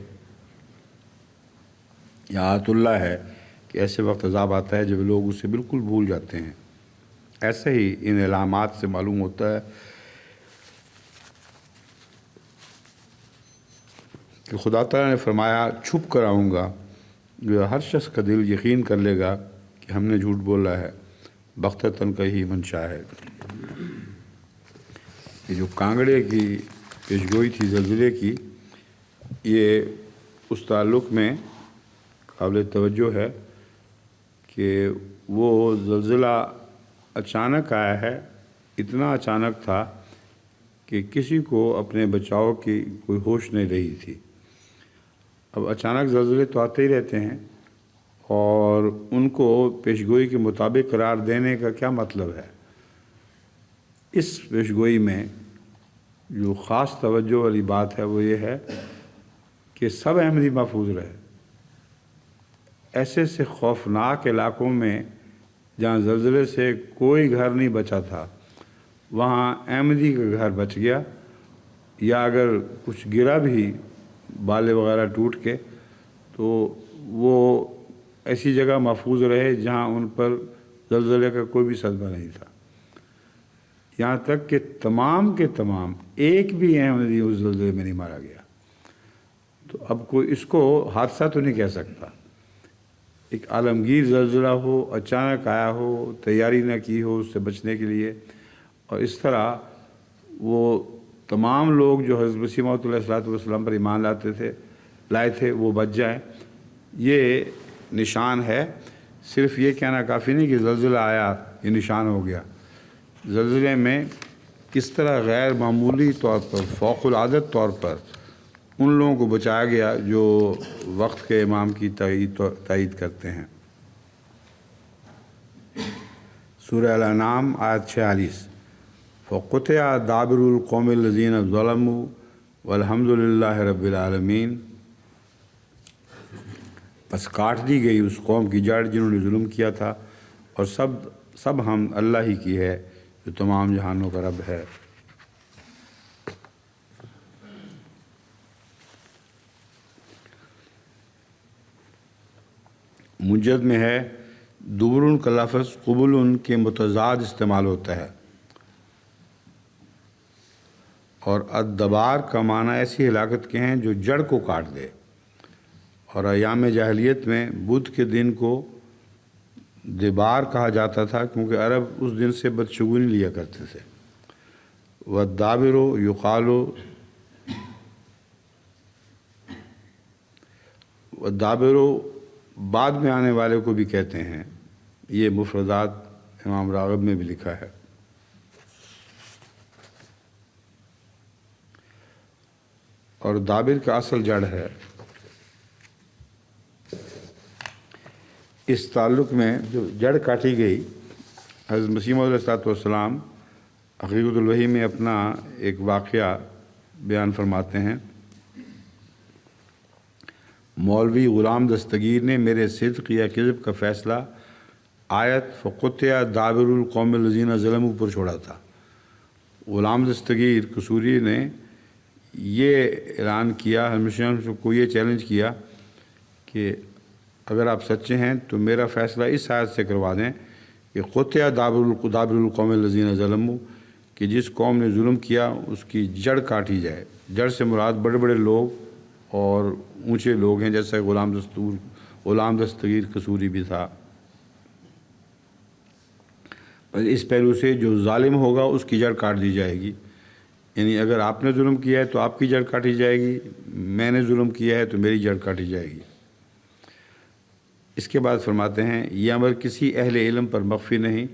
یہ آیت اللہ ہے کہ ایسے وقت عذاب آتا ہے جب لوگ اسے بالکل بھول جاتے ہیں۔ ایسے ہی ان علامات سے معلوم ہوتا ہے کہ خدا تعالیٰ نے فرمایا چھپ کر آؤں گا، جو ہر شخص کا دل یقین کر لے گا کہ ہم نے جھوٹ بولا ہے، بغتۃً کا ہی منشا ہے۔ یہ جو کانگڑے کی پیشگوئی تھی زلزلے کی، یہ اس تعلق میں قابل توجہ ہے کہ وہ زلزلہ اچانک آیا ہے، اتنا اچانک تھا کہ کسی کو اپنے بچاؤ کی کوئی ہوش نہیں رہی تھی، اب اچانک زلزلے تو آتے ہی رہتے ہیں، اور ان کو پیشگوئی کے مطابق قرار دینے کا کیا مطلب ہے؟ اس پیشگوئی میں جو خاص توجہ والی بات ہے وہ یہ ہے کہ سب احمدی محفوظ رہے۔ ایسے سے خوفناک علاقوں میں جہاں زلزلے سے کوئی گھر نہیں بچا تھا، وہاں احمدی کا گھر بچ گیا، یا اگر کچھ گرا بھی بالے وغیرہ ٹوٹ کے، تو وہ ایسی جگہ محفوظ رہے جہاں ان پر زلزلے کا کوئی بھی صدمہ نہیں تھا۔ یہاں تک کہ تمام کے تمام ایک بھی احمدی اس زلزلے میں نہیں مارا گیا۔ تو اب کوئی اس کو حادثہ تو نہیں کہہ سکتا۔ ایک عالمگیر زلزلہ ہو، اچانک آیا ہو، تیاری نہ کی ہو اس سے بچنے کے لیے، اور اس طرح وہ تمام لوگ جو حضرت مسیح موعود علیہ السلام پر ایمان لائے تھے وہ بچ جائیں، یہ نشان ہے۔ صرف یہ کہنا کافی نہیں کہ زلزلہ آیا یہ نشان ہو گیا۔ زلزلے میں کس طرح غیر معمولی طور پر، فوق العادت طور پر ان لوگوں کو بچایا گیا جو وقت کے امام کی تائید کرتے ہیں۔ سورہ الانعام آیت 46، فَقُطِعَ دَابِرُ الْقَوْمِ الَّذِينَ ظَلَمُوا وَالْحَمْدُ لِلَّهِ رَبِّ الْعَالَمِينَ۔ بس کاٹ دی گئی اس قوم کی جڑ جنہوں نے ظلم کیا تھا، اور سب ہم اللہ ہی کی ہے جو تمام جہانوں کا رب ہے۔ منجد میں ہے دبرن کا لفظ قبلن کے متضاد استعمال ہوتا ہے، اور الدبار کا معنی ایسی ہلاکت کے ہیں جو جڑ کو کاٹ دے۔ اور ایام جاہلیت میں بدھ کے دن کو دبار کہا جاتا تھا، کیونکہ عرب اس دن سے بدشگونی لیا کرتے تھے۔ وَالدَّابِرُ يُقَالُ والدابر بعد میں آنے والے کو بھی کہتے ہیں۔ یہ مفردات امام راغب میں بھی لکھا ہے۔ اور دابر کا اصل جڑ ہے۔ اس تعلق میں جو جڑ کاٹی گئی، حضرت مسیح موعود علیہ السلام حقیقت الوحی میں اپنا ایک واقعہ بیان فرماتے ہیں۔ مولوی غلام دستگیر نے میرے صدق یا کذب کا فیصلہ آیت فَقُطِعَ دَابِرُ الْقَوْمِ الَّذِينَ ظَلَمُوا پر چھوڑا تھا۔ غلام دستگیر قصوری نے یہ اعلان کیا، ہمیشہ کو یہ چیلنج کیا کہ اگر آپ سچے ہیں تو میرا فیصلہ اس آیت سے کروا دیں کہ قُطِعَ دَابِرُ الْقَوْمِ الَّذِينَ ظَلَمُوا، کہ جس قوم نے ظلم کیا اس کی جڑ کاٹی جائے۔ جڑ سے مراد بڑے بڑے لوگ اور اونچے لوگ ہیں، جیسے غلام دستگیر قصوری بھی تھا۔ اس پہلو سے جو ظالم ہوگا اس کی جڑ کاٹ دی جائے گی، یعنی اگر آپ نے ظلم کیا ہے تو آپ کی جڑ کاٹی جائے گی، میں نے ظلم کیا ہے تو میری جڑ کاٹی جائے گی۔ اس کے بعد فرماتے ہیں یہ امر کسی اہل علم پر مخفی نہیں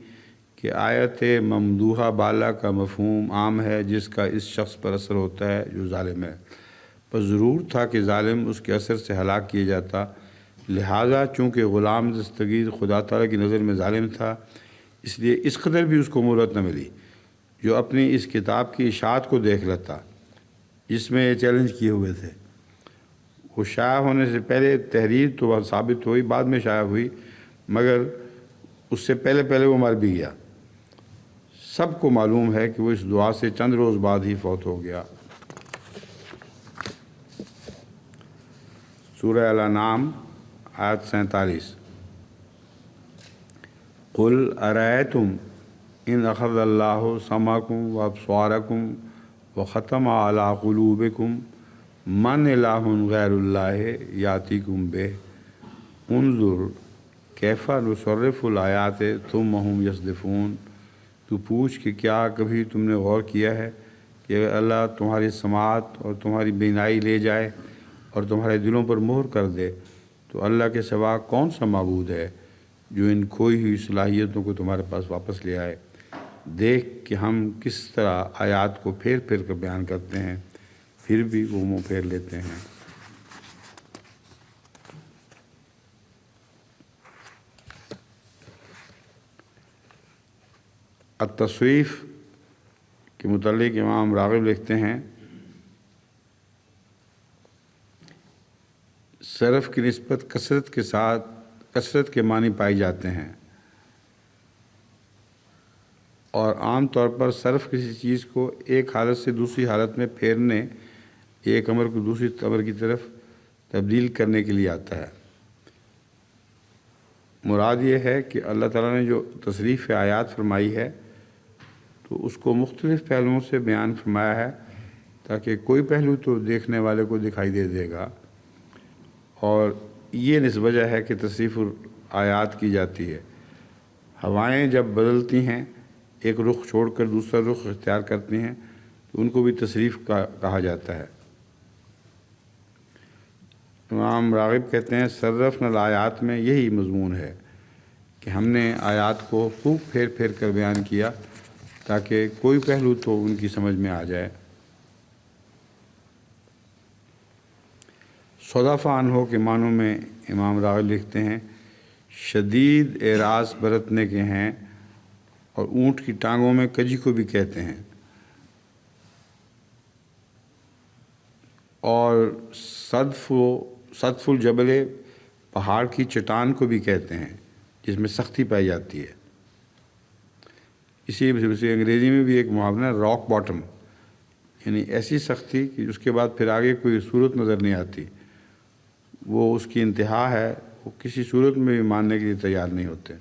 کہ آیت ممدوحہ بالا کا مفہوم عام ہے جس کا اس شخص پر اثر ہوتا ہے جو ظالم ہے، پر ضرور تھا کہ ظالم اس کے اثر سے ہلاک کیا جاتا، لہٰذا چونکہ غلام دستگیر خدا تعالیٰ کی نظر میں ظالم تھا، اس لیے اس قدر بھی اس کو مہلت نہ ملی جو اپنی اس کتاب کی اشاعت کو دیکھ لیتا جس میں یہ چیلنج کیے ہوئے تھے۔ وہ شائع ہونے سے پہلے تحریر تو وہ ثابت ہوئی، بعد میں شائع ہوئی، مگر اس سے پہلے وہ مر بھی گیا۔ سب کو معلوم ہے کہ وہ اس دعا سے چند روز بعد ہی فوت ہو گیا۔ سورہ الانعام آیت 47، قُلْ أَرَأَيْتُمْ إِنْ أَخَذَ اللَّهُ سَمْعَكُمْ وَأَبْصَارَكُمْ وَخَتَمَ عَلَىٰ قُلُوبِكُمْ مَنْ إِلَٰهٌ غَيْرُ اللَّهِ يَأْتِيكُمْ بِهِ انظُرْ كَيْفَ نُصَرِّفُ الْآيَاتِ ثُمَّ هُمْ يَصْدِفُونَ۔ تو پوچھ کہ کیا کبھی تم نے غور کیا ہے کہ اگر اللہ تمہاری سماعت اور تمہاری بینائی لے جائے اور تمہارے دلوں پر مہر کر دے تو اللہ کے سوا کون سا معبود ہے جو ان کھوئی ہوئی صلاحیتوں کو تمہارے پاس واپس لے آئے۔ دیکھ کہ ہم کس طرح آیات کو پھیر کر بیان کرتے ہیں، پھر بھی وہ منہ پھیر لیتے ہیں۔ التصریف کے متعلق امام راغب لکھتے ہیں، صرف کی نسبت کثرت کے ساتھ کثرت کے معنی پائے جاتے ہیں، اور عام طور پر صرف کسی چیز کو ایک حالت سے دوسری حالت میں پھیرنے، ایک امر کو دوسری امر کی طرف تبدیل کرنے کے لیے آتا ہے۔ مراد یہ ہے کہ اللہ تعالیٰ نے جو تصریف آیات فرمائی ہے تو اس کو مختلف پہلوؤں سے بیان فرمایا ہے، تاکہ کوئی پہلو تو دیکھنے والے کو دکھائی دے گا، اور یہ نسبت ہے کہ تصریف آیات کی جاتی ہے۔ ہوائیں جب بدلتی ہیں، ایک رخ چھوڑ کر دوسرا رخ اختیار کرتی ہیں، تو ان کو بھی تصریف کہا جاتا ہے۔ امام راغب کہتے ہیں، صرفنا الآیات میں یہی مضمون ہے کہ ہم نے آیات کو خوب پھیر پھیر کر بیان کیا تاکہ کوئی پہلو تو ان کی سمجھ میں آ جائے۔ صدفہ عنہ کے معنوں میں امام راغب لکھتے ہیں، شدید اعراض برتنے کے ہیں، اور اونٹ کی ٹانگوں میں کجی کو بھی کہتے ہیں، اور صدف الجبل پہاڑ کی چٹان کو بھی کہتے ہیں جس میں سختی پائی جاتی ہے۔ اسی وجہ سے انگریزی میں بھی ایک محاورہ ہے، راک باٹم، یعنی ایسی سختی کہ اس کے بعد پھر آگے کوئی صورت نظر نہیں آتی، وہ اس کی انتہا ہے، وہ کسی صورت میں بھی ماننے کے لیے تیار نہیں ہوتے۔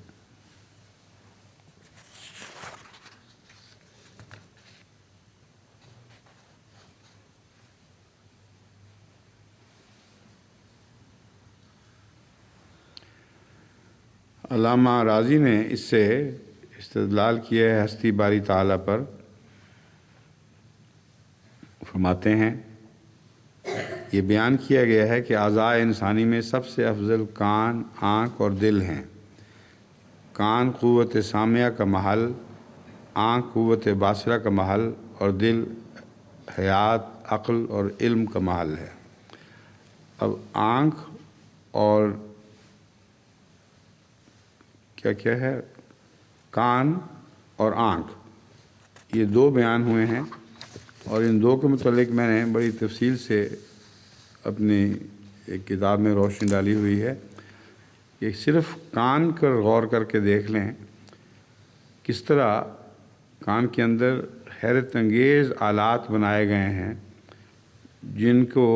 علامہ راضی نے اس سے استدلال کیا ہے ہستی باری تعالیٰ پر۔ فرماتے ہیں، یہ بیان کیا گیا ہے کہ اعضاء انسانی میں سب سے افضل کان، آنکھ اور دل ہیں۔ کان قوت سامعہ کا محل، آنکھ قوت باصرہ کا محل، اور دل حیات، عقل اور علم کا محل ہے۔ اب آنکھ اور کیا ہے، کان اور آنکھ، یہ دو بیان ہوئے ہیں، اور ان دو کے متعلق میں نے بڑی تفصیل سے اپنی ایک کتاب میں روشنی ڈالی ہوئی ہے کہ صرف کان پر غور کر کے دیکھ لیں کس طرح کان کے اندر حیرت انگیز آلات بنائے گئے ہیں جن کو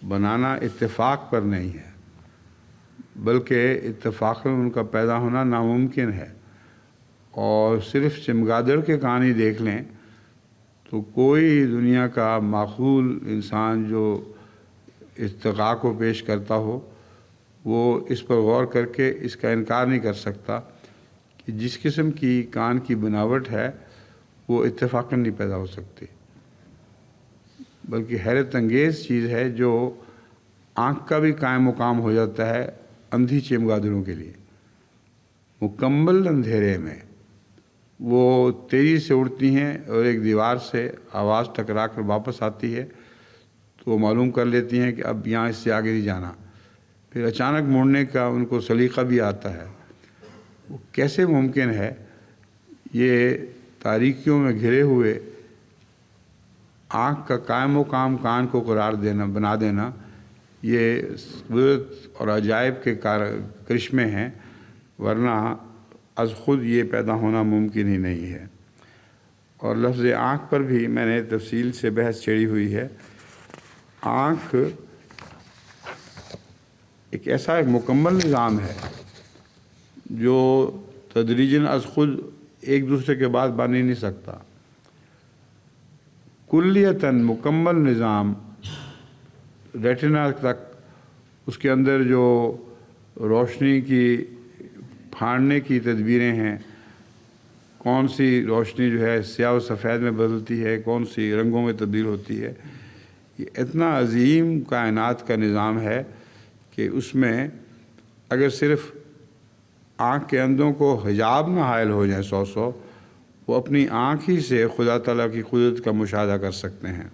بنانا اتفاق پر نہیں ہے، بلکہ اتفاق میں ان کا پیدا ہونا ناممکن ہے۔ اور صرف چمگادڑ کے کان ہی دیکھ لیں تو کوئی دنیا کا معقول انسان جو استقاء کو پیش کرتا ہو، وہ اس پر غور کر کے اس کا انکار نہیں کر سکتا کہ جس قسم کی کان کی بناوٹ ہے وہ اتفاقاً نہیں پیدا ہو سکتی، بلکہ حیرت انگیز چیز ہے جو آنکھ کا بھی قائم مقام ہو جاتا ہے اندھی چمگادڑوں کے لیے۔ مکمل اندھیرے میں وہ تیزی سے اڑتی ہیں، اور ایک دیوار سے آواز ٹکرا کر واپس آتی ہے تو وہ معلوم کر لیتی ہیں کہ اب یہاں اس سے آگے نہیں جانا، پھر اچانک مڑنے کا ان کو سلیقہ بھی آتا ہے۔ وہ کیسے ممکن ہے؟ یہ تاریکیوں میں گھرے ہوئے آنکھ کا قائم مقام کان کو بنا دینا، یہ قدرت اور عجائب کے کرشمے ہیں، ورنہ از خود یہ پیدا ہونا ممکن ہی نہیں ہے۔ اور لفظ آنکھ پر بھی میں نے تفصیل سے بحث چھیڑی ہوئی ہے۔ آنکھ ایک مکمل نظام ہے جو تدریجاً از خود ایک دوسرے کے بعد بن ہی نہیں سکتا۔ کلیتاً مکمل نظام، ریٹنا تک اس کے اندر جو روشنی کی پھاڑنے کی تدبیریں ہیں، کون سی روشنی جو ہے سیاہ و سفید میں بدلتی ہے، کون سی رنگوں میں تبدیل ہوتی ہے، یہ اتنا عظیم کائنات کا نظام ہے کہ اس میں اگر صرف آنکھ کے اندروں کو حجاب نہ حائل ہو جائیں سو وہ اپنی آنکھ ہی سے خدا تعالیٰ کی قدرت کا مشاہدہ کر سکتے ہیں۔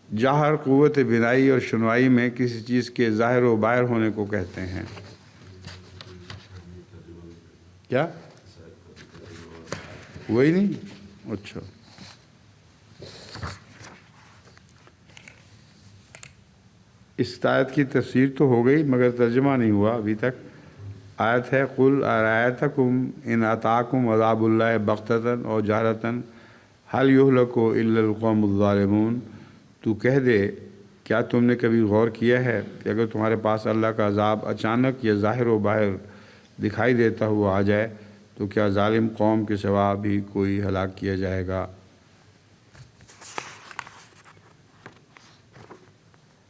جاہر قوت بینائی اور شنوائی میں کسی چیز کے ظاہر و باہر ہونے کو کہتے ہیں۔ کیا وہی نہیں؟ اچھا، اس آیت کی تفسیر تو ہو گئی مگر ترجمہ نہیں ہوا ابھی تک۔ آیت ہے قل ارأیتکم ان اتاکم عذاب اللہ بغتۃ او جہرۃ هل یہلک الا القوم الظالمون۔ تو کہہ دے کیا تم نے کبھی غور کیا ہے کہ اگر تمہارے پاس اللہ کا عذاب اچانک یا ظاہر و باہر دکھائی دیتا ہوا آ جائے تو کیا ظالم قوم کے سوا بھی کوئی ہلاک کیا جائے گا؟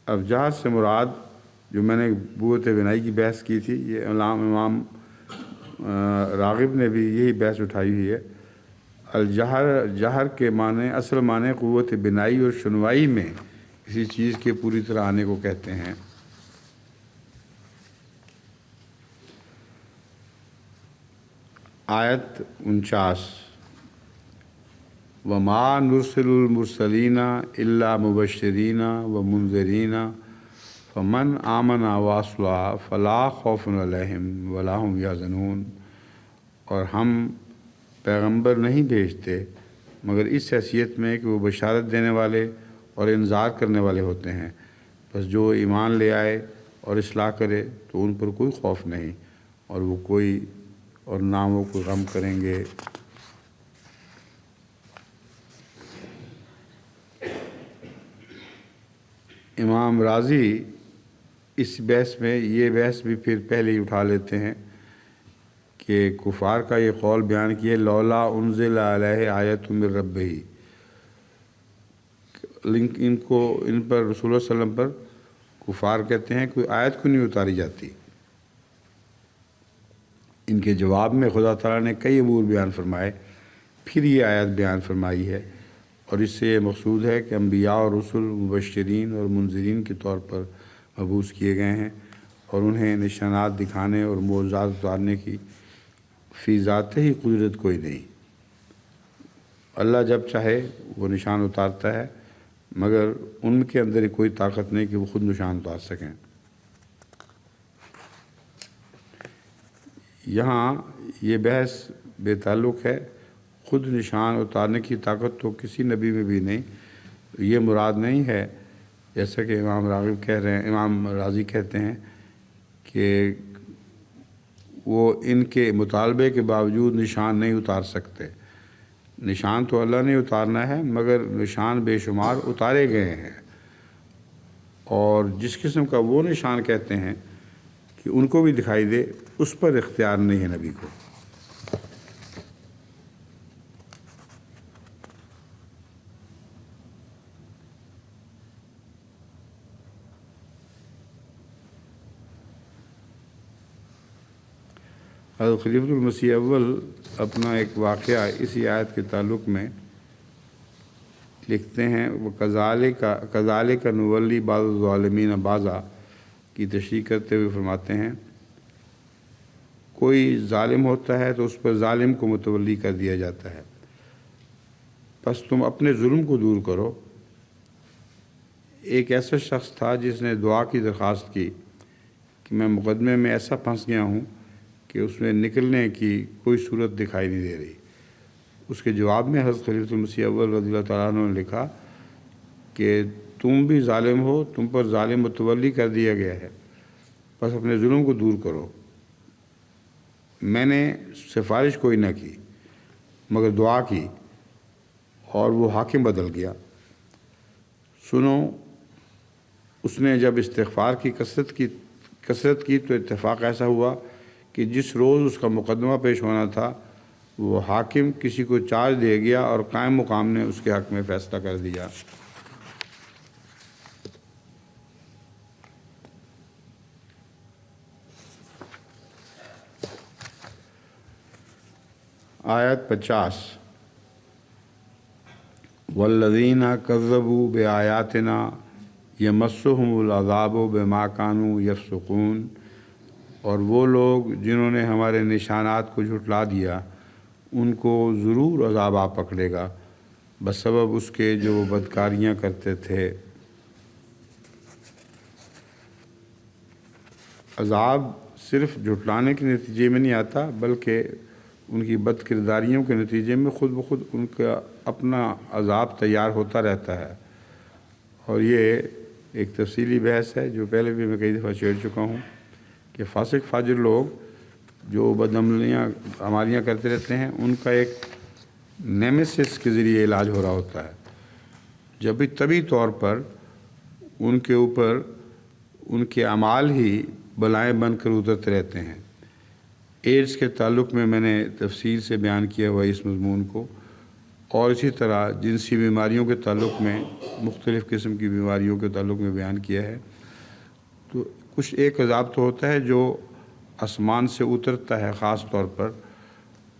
اب جہاز سے مراد جو میں نے نبوت بنائی کی بحث کی تھی، یہ امام راغب نے بھی یہی بحث اٹھائی ہوئی ہے۔ جہر کے معنی اصل معنی قوت بنائی اور شنوائی میں کسی چیز کے پوری طرح آنے کو کہتے ہیں۔ آیت 49 وما نرسل المرسلین الا مبشرین ومنذرین فمن آمن واصلح فلا خوف علیہم ولا هم یحزنون۔ اور ہم پیغمبر نہیں بھیجتے مگر اس حیثیت میں کہ وہ بشارت دینے والے اور انذار کرنے والے ہوتے ہیں، بس جو ایمان لے آئے اور اصلاح کرے تو ان پر کوئی خوف نہیں اور نہ وہ کوئی غم کریں گے۔ امام راضی اس بحث میں یہ بحث بھی پھر پہلے ہی اٹھا لیتے ہیں کہ کفار کا یہ قول بیان کیے لولا انزل علیہ آیۃ من ربہ، ان پر رسول اللہ صلی اللہ علیہ وسلم پر کفار کہتے ہیں کوئی آیت کیوں نہیں اتاری جاتی؟ ان کے جواب میں خدا تعالیٰ نے کئی امور بیان فرمائے، پھر یہ آیت بیان فرمائی ہے، اور اس سے یہ مقصود ہے کہ انبیاء اور رسل مبشرین اور منذرین کے طور پر مبعوث کیے گئے ہیں، اور انہیں نشانات دکھانے اور معجزات اتارنے کی فی ذات ہی قدرت کوئی نہیں۔ اللہ جب چاہے وہ نشان اتارتا ہے، مگر ان کے اندر کوئی طاقت نہیں کہ وہ خود نشان اتار سکیں۔ یہاں یہ بحث بے تعلق ہے، خود نشان اتارنے کی طاقت تو کسی نبی میں بھی نہیں، یہ مراد نہیں ہے جیسا کہ امام راغب کہہ رہے ہیں، امام راضی کہتے ہیں کہ وہ ان کے مطالبے کے باوجود نشان نہیں اتار سکتے۔ نشان تو اللہ نے اتارنا ہے، مگر نشان بے شمار اتارے گئے ہیں، اور جس قسم کا وہ نشان کہتے ہیں کہ ان کو بھی دکھائی دے، اس پر اختیار نہیں ہے نبی کو۔ حضرت خلیفۃ المسیح اول اپنا ایک واقعہ اسی آیت کے تعلق میں لکھتے ہیں، وہ کذالک نولی بعض الظالمین بعضا کی تشریح کرتے ہوئے فرماتے ہیں کوئی ظالم ہوتا ہے تو اس پر ظالم کو متولی کر دیا جاتا ہے، بس تم اپنے ظلم کو دور کرو۔ ایک ایسا شخص تھا جس نے دعا کی درخواست کی کہ میں مقدمے میں ایسا پھنس گیا ہوں کہ اس میں نکلنے کی کوئی صورت دکھائی نہیں دے رہی۔ اس کے جواب میں حضرت خلیفۃ المسیح اول رضی اللہ تعالیٰ عنہ نے لکھا کہ تم بھی ظالم ہو، تم پر ظالم متولی کر دیا گیا ہے، بس اپنے ظلم کو دور کرو۔ میں نے سفارش کوئی نہ کی مگر دعا کی اور وہ حاکم بدل گیا۔ سنو، اس نے جب استغفار کی کثرت کی تو اتفاق ایسا ہوا کہ جس روز اس کا مقدمہ پیش ہونا تھا وہ حاکم کسی کو چارج دے گیا اور قائم مقام نے اس کے حق میں فیصلہ کر دیا۔ آیت 50 والذین کذبوا بآیاتنا یمسهم العذاب بما كانوا یفسقون، اور وہ لوگ جنہوں نے ہمارے نشانات کو جھٹلا دیا ان کو ضرور عذاب آ پکڑے گا بسبب اس کے جو وہ بدکاریاں کرتے تھے۔ عذاب صرف جھٹلانے کے نتیجے میں نہیں آتا، بلکہ ان کی بد کرداریوں کے نتیجے میں خود بخود ان کا اپنا عذاب تیار ہوتا رہتا ہے۔ اور یہ ایک تفصیلی بحث ہے جو پہلے بھی میں کئی دفعہ چھیڑ چکا ہوں کہ فاسق فاجر لوگ جو بدعملیاں عمالیاں کرتے رہتے ہیں، ان کا ایک نیمیسس کے ذریعے علاج ہو رہا ہوتا ہے، جب بھی طبی طور پر ان کے اوپر ان کے اعمال ہی بلائیں بن کر اترتے رہتے ہیں۔ ایڈز کے تعلق میں نے تفصیل سے بیان کیا ہوا اس مضمون کو، اور اسی طرح جنسی بیماریوں کے تعلق میں مختلف قسم کی بیماریوں کے تعلق میں بیان کیا ہے۔ تو کچھ ایک عذاب تو ہوتا ہے جو آسمان سے اترتا ہے خاص طور پر،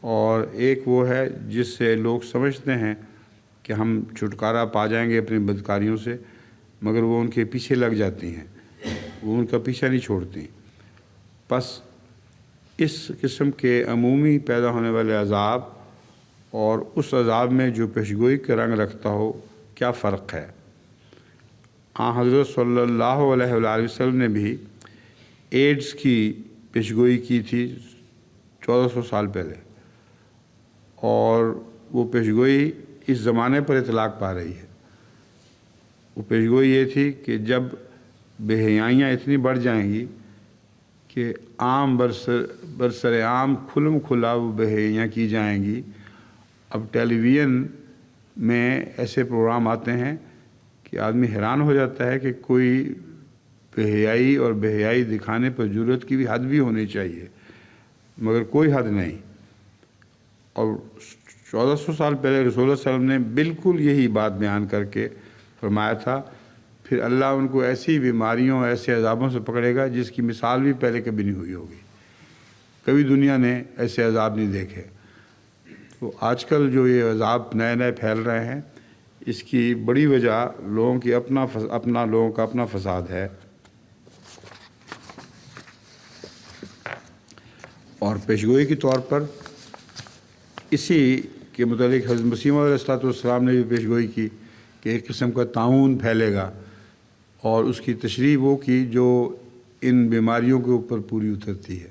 اور ایک وہ ہے جس سے لوگ سمجھتے ہیں کہ ہم چھٹکارا پا جائیں گے اپنی بدکاریوں سے، مگر وہ ان کے پیچھے لگ جاتی ہیں، وہ ان کا پیچھا نہیں چھوڑتی۔ بس اس قسم کے عمومی پیدا ہونے والے عذاب اور اس عذاب میں جو پیشگوئی کا رنگ رکھتا ہو، کیا فرق ہے؟ حضرت صلی اللہ علیہ وآلہ وسلم نے بھی ایڈز کی پیشگوئی کی تھی 1400 سال پہلے، اور وہ پیشگوئی اس زمانے پر اطلاق پا رہی ہے۔ وہ پیشگوئی یہ تھی کہ جب بے حیائیاں اتنی بڑھ جائیں گی کہ عام برسر عام کھلم کھلا وہ بے حیائیاں کی جائیں گی۔ اب ٹیلی ویژن میں ایسے پروگرام آتے ہیں کہ آدمی حیران ہو جاتا ہے کہ کوئی بے حیائی اور بے حیائی دکھانے پر جرأت کی بھی حد بھی ہونی چاہیے، مگر کوئی حد نہیں۔ اور 1400 سال پہلے رسول اللہ صلی اللہ علیہ وسلم نے بالکل یہی بات بیان کر کے فرمایا تھا۔ پھر اللہ ان کو ایسی بیماریوں ایسے عذابوں سے پکڑے گا جس کی مثال بھی پہلے کبھی نہیں ہوئی ہوگی، کبھی دنیا نے ایسے عذاب نہیں دیکھے۔ تو آج کل جو یہ عذاب نئے نئے پھیل رہے ہیں، اس کی بڑی وجہ لوگوں کی لوگوں کا اپنا فساد ہے۔ اور پیشگوئی کے طور پر اسی کے متعلق حضرت مسیح موعود علیہ السلام نے بھی پیشگوئی کی کہ ایک قسم کا طاعون پھیلے گا، اور اس کی تشریح وہ کی جو ان بیماریوں کے اوپر پوری اترتی ہے۔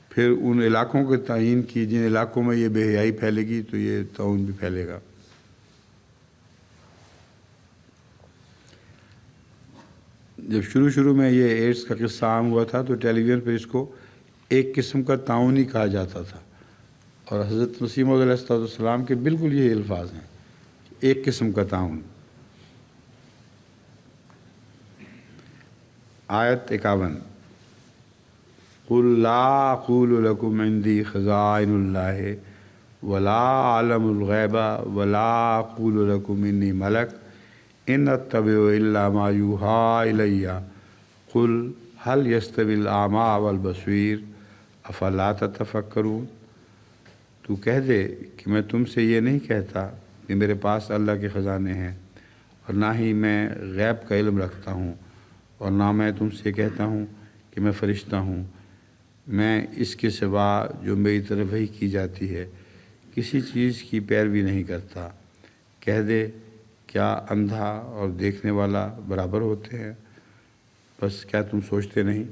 پھر ان علاقوں کے تعین کی جن علاقوں میں یہ بے حیائی پھیلے گی تو یہ طاعون بھی پھیلے گا۔ جب شروع میں یہ ایڈز کا قصہ عام ہوا تھا تو ٹیلی ویژن پہ اس کو ایک قسم کا طاعون ہی کہا جاتا تھا، اور حضرت مسیح موعود علیہ السلام کے بالکل یہی الفاظ ہیں، ایک قسم کا طاعون۔ آیت 51: قُلْ لَا أَقُولُ لَكُمْ عِنْدِي خَزَائِنُ اللَّهِ وَلَا أَعْلَمُ الْغَيْبَ وَلَا أَقُولُ لَكُمْ إِنِّي مَلَكٌ إِنْ أَتَّبِعُ إِلَّا مَا يُوحَىٰ إِلَيَّ قُلْ هَلْ يَسْتَوِي الْأَعْمَىٰ وَالْبَصِيرُ أَفَلَا تَتَفَكَّرُونَ۔ تو کہہ دے کہ میں تم سے یہ نہیں کہتا کہ میرے پاس اللہ کے خزانے ہیں، اور نہ ہی میں غیب کا علم رکھتا ہوں، اور نہ میں تم سے کہتا ہوں کہ میں فرشتہ ہوں۔ میں اس کے سوا جو میری طرف وحی کی جاتی ہے کسی چیز کی پیروی نہیں کرتا۔ کہہ دے کیا اندھا اور دیکھنے والا برابر ہوتے ہیں؟ بس کیا تم سوچتے نہیں؟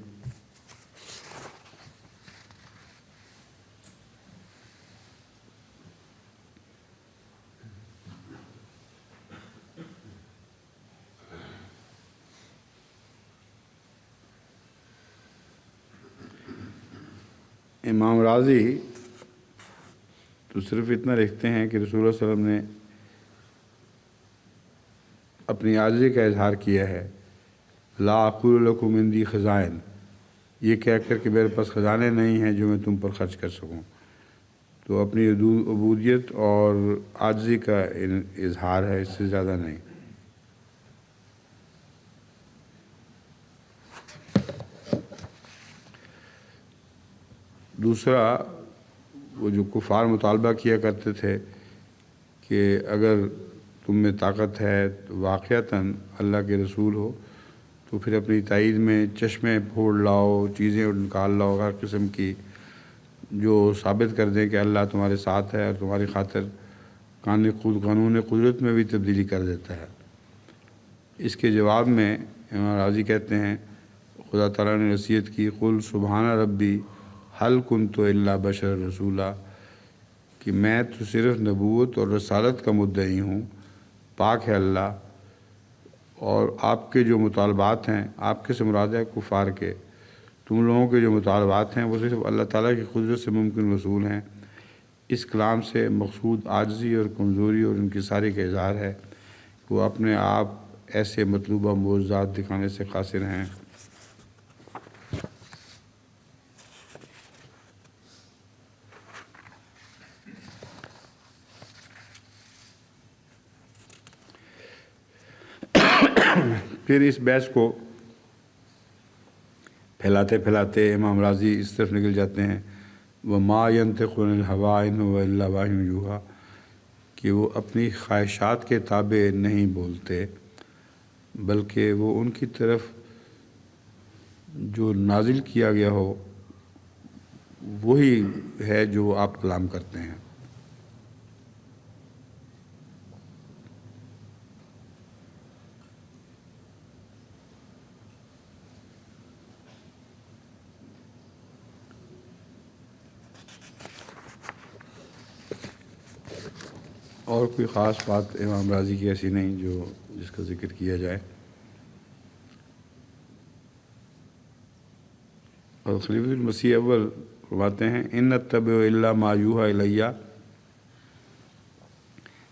امام راضی تو صرف اتنا لکھتے ہیں کہ رسول اللہ صلی اللہ علیہ وسلم نے اپنی عاجزی کا اظہار کیا ہے، لا اقول لکم عندی خزائن، یہ کہہ کر کہ میرے پاس خزانے نہیں ہیں جو میں تم پر خرچ کر سکوں۔ تو اپنی عبودیت اور عاجزی کا اظہار ہے، اس سے زیادہ نہیں۔ دوسرا، وہ جو کفار مطالبہ کیا کرتے تھے کہ اگر تم میں طاقت ہے تو واقعتاً اللہ کے رسول ہو تو پھر اپنی تائید میں چشمے پھوڑ لاؤ، چیزیں نکال لاؤ ہر قسم کی، جو ثابت کر دیں کہ اللہ تمہارے ساتھ ہے اور تمہاری خاطر قانون قدرت میں بھی تبدیلی کر دیتا ہے۔ اس کے جواب میں امام راضی کہتے ہیں خدا تعالیٰ نے نصیحت کی، قل سبحان ربی حل کنت الا بشر رسولا، کہ میں تو صرف نبوت اور رسالت کا مدعی ہوں، پاک ہے اللہ، اور آپ کے جو مطالبات ہیں، آپ کے سے مراد ہے کفار کے، تم لوگوں کے جو مطالبات ہیں وہ صرف اللہ تعالیٰ کی قدرت سے ممکن وصول ہیں۔ اس کلام سے مقصود عاجزی اور کمزوری اور انکساری کا اظہار ہے کہ وہ اپنے آپ ایسے مطلوبہ معجزات دکھانے سے قاصر ہیں۔ پھر اس بحث کو پھیلاتے پھیلاتے امام راضی اس طرف نکل جاتے ہیں، وَمَا يَنْطِقُ عَنِ الْهَوَىٰ إِنْ هُوَ إِلَّا وَحْيٌ يُوحَىٰ، کہ وہ اپنی خواہشات کے تابع نہیں بولتے، بلکہ وہ ان کی طرف جو نازل کیا گیا ہو وہی ہے جو آپ کلام کرتے ہیں۔ اور کوئی خاص بات امام راضی کی ایسی نہیں جس کا ذکر کیا جائے۔ اور خلیفۃ المسیح اول فرماتے ہیں، ان اتبع الا ما یوحی الی،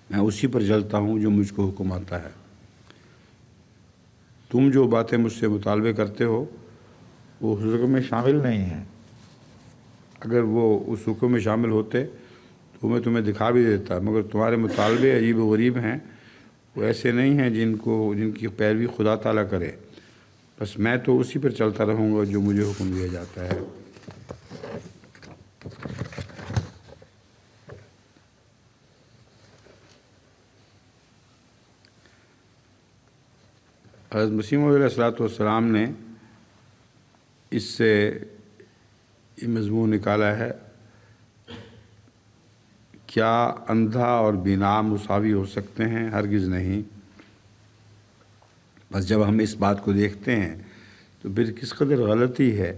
میں اسی پر چلتا ہوں جو مجھ کو حکم آتا ہے۔ تم جو باتیں مجھ سے مطالبے کرتے ہو وہ اس حکم میں شامل نہیں ہیں، اگر وہ اس حکم میں شامل ہوتے تو میں تمہیں دکھا بھی دیتا، مگر تمہارے مطالبے عجیب و غریب ہیں، وہ ایسے نہیں ہیں جن کی پیروی خدا تعالیٰ کرے، بس میں تو اسی پر چلتا رہوں گا جو مجھے حکم دیا جاتا ہے۔ حضرت مسیح موعود علیہ الصلوۃ والسلام نے اس سے یہ مضمون نکالا ہے، کیا اندھا اور بینا مساوی ہو سکتے ہیں؟ ہرگز نہیں۔ بس جب ہم اس بات کو دیکھتے ہیں تو پھر کس قدر غلطی ہے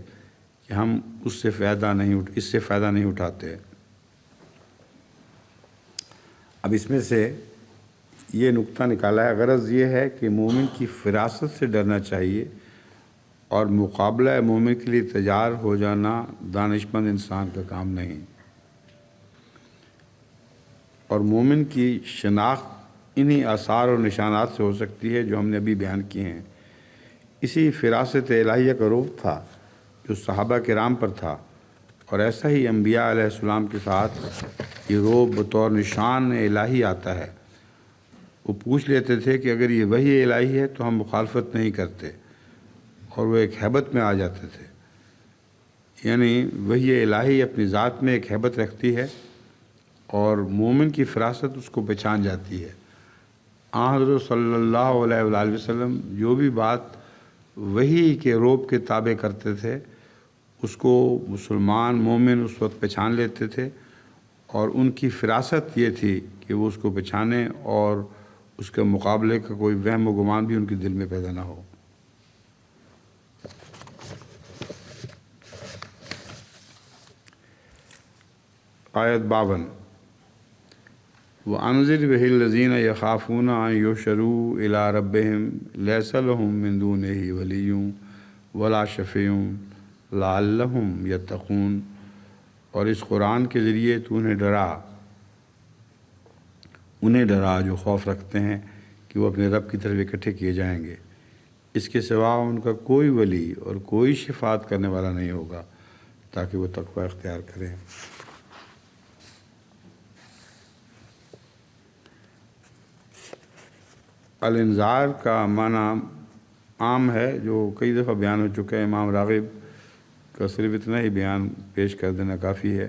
کہ ہم اس سے فائدہ نہیں اٹھاتے۔ اب اس میں سے یہ نقطہ نکالا ہے، غرض یہ ہے کہ مومن کی فراست سے ڈرنا چاہیے، اور مقابلہ مومن کے لیے تیار ہو جانا دانشمند انسان کا کام نہیں، اور مومن کی شناخت انہی آثار اور نشانات سے ہو سکتی ہے جو ہم نے ابھی بیان کیے ہیں۔ اسی فراست الہیہ کا روپ تھا جو صحابہ کرام پر تھا، اور ایسا ہی انبیاء علیہ السلام کے ساتھ یہ روپ بطور نشان الہی آتا ہے۔ وہ پوچھ لیتے تھے کہ اگر یہ وحی الہی ہے تو ہم مخالفت نہیں کرتے، اور وہ ایک ہیبت میں آ جاتے تھے۔ یعنی وحی الہی اپنی ذات میں ایک ہیبت رکھتی ہے، اور مومن کی فراست اس کو پہچان جاتی ہے۔ حضرت صلی اللہ علیہ وآلہ وسلم جو بھی بات وحی کے روپ کے تابع کرتے تھے اس کو مسلمان مومن اس وقت پہچان لیتے تھے، اور ان کی فراست یہ تھی کہ وہ اس کو پہچانیں اور اس کے مقابلے کا کوئی وہم و گمان بھی ان کے دل میں پیدا نہ ہو۔ آیت 52، وَأَنذِرْ بِهِ الَّذِينَ يَخَافُونَ أَن يُحْشَرُوا إِلَىٰ رَبِّهِمْ لَيْسَ لَهُم مِّن دُونِهِ وَلِيٌّ وَلَا شَفِيعٌ لَعَلَّهُمْ يَتَّقُونَ، اور اس قرآن کے ذریعے تو انہیں ڈرا جو خوف رکھتے ہیں کہ وہ اپنے رب کی طرف اکٹھے کیے جائیں گے، اس کے سوا ان کا کوئی ولی اور کوئی شفاعت کرنے والا نہیں ہوگا تاکہ وہ تقوی اختیار کریں۔ الانذار کا معنی عام ہے جو کئی دفعہ بیان ہو چکا ہے۔ امام راغب کا صرف اتنا ہی بیان پیش کر دینا کافی ہے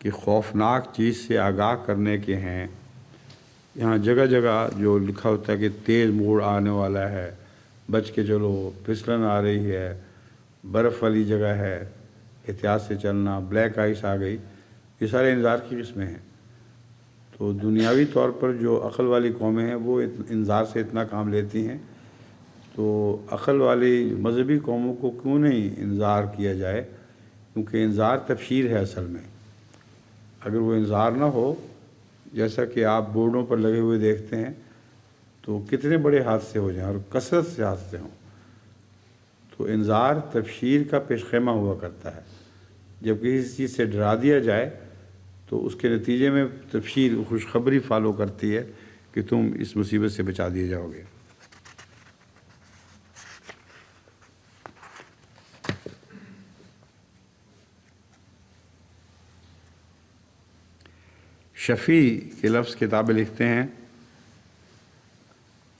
کہ خوفناک چیز سے آگاہ کرنے کے ہیں۔ یہاں جگہ جگہ جو لکھا ہوتا ہے کہ تیز موڑ آنے والا ہے، بچ کے چلو، پھسلن آ رہی ہے، برف والی جگہ ہے، احتیاط سے چلنا، بلیک آئس آ گئی، یہ سارے انذار کی قسمیں ہیں۔ تو دنیاوی طور پر جو عقل والی قومیں ہیں وہ انذار سے اتنا کام لیتی ہیں، تو عقل والی مذہبی قوموں کو کیوں نہیں انذار کیا جائے؟ کیونکہ انذار تبشیر ہے اصل میں. اگر وہ انذار نہ ہو، جیسا کہ آپ بورڈوں پر لگے ہوئے دیکھتے ہیں، تو کتنے بڑے حادثے ہو جائیں اور کثرت سے حادثے ہوں. تو انذار تبشیر کا پیش خیمہ ہوا کرتا ہے. جب کسی چیز سے ڈرا دیا جائے تو اس کے نتیجے میں تبشیر خوشخبری فالو کرتی ہے کہ تم اس مصیبت سے بچا دیے جاؤ گے. شفیع کے لفظ کتابیں لکھتے ہیں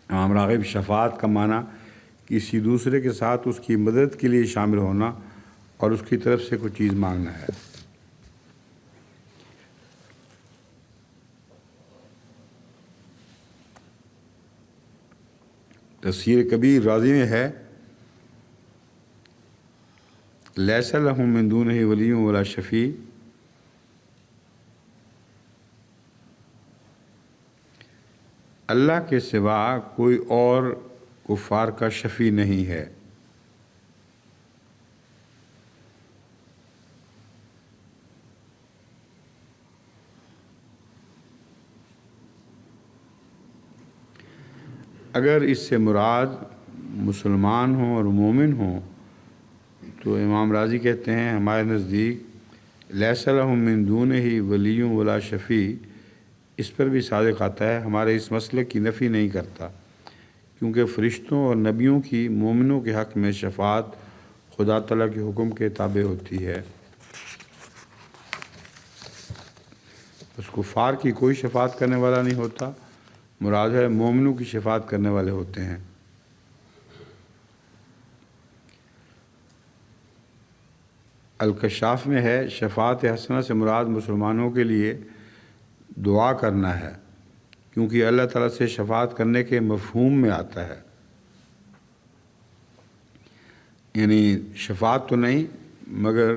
امام راغب، شفاعت کا معنی کسی دوسرے کے ساتھ اس کی مدد کے لیے شامل ہونا اور اس کی طرف سے کوئی چیز مانگنا ہے. تفسیر کبیر رازی میں ہے، لیس لہم من دونہ ولی ولا شفیع، اللہ کے سوا کوئی اور کفار کا شفیع نہیں ہے. اگر اس سے مراد مسلمان ہوں اور مومن ہوں تو امام راضی کہتے ہیں ہمارے نزدیک لیس لہم من دونہ ولی ولا شفیع اس پر بھی صادق آتا ہے، ہمارے اس مسئلے کی نفی نہیں کرتا، کیونکہ فرشتوں اور نبیوں کی مومنوں کے حق میں شفاعت خدا تعالیٰ کے حکم کے تابع ہوتی ہے. اس کفار کی کوئی شفاعت کرنے والا نہیں ہوتا، مراد ہے مومنوں کی شفاعت کرنے والے ہوتے ہیں. الکشاف میں ہے، شفاعت حسنہ سے مراد مسلمانوں کے لیے دعا کرنا ہے، کیونکہ اللہ تعالیٰ سے شفاعت کرنے کے مفہوم میں آتا ہے. یعنی شفاعت تو نہیں، مگر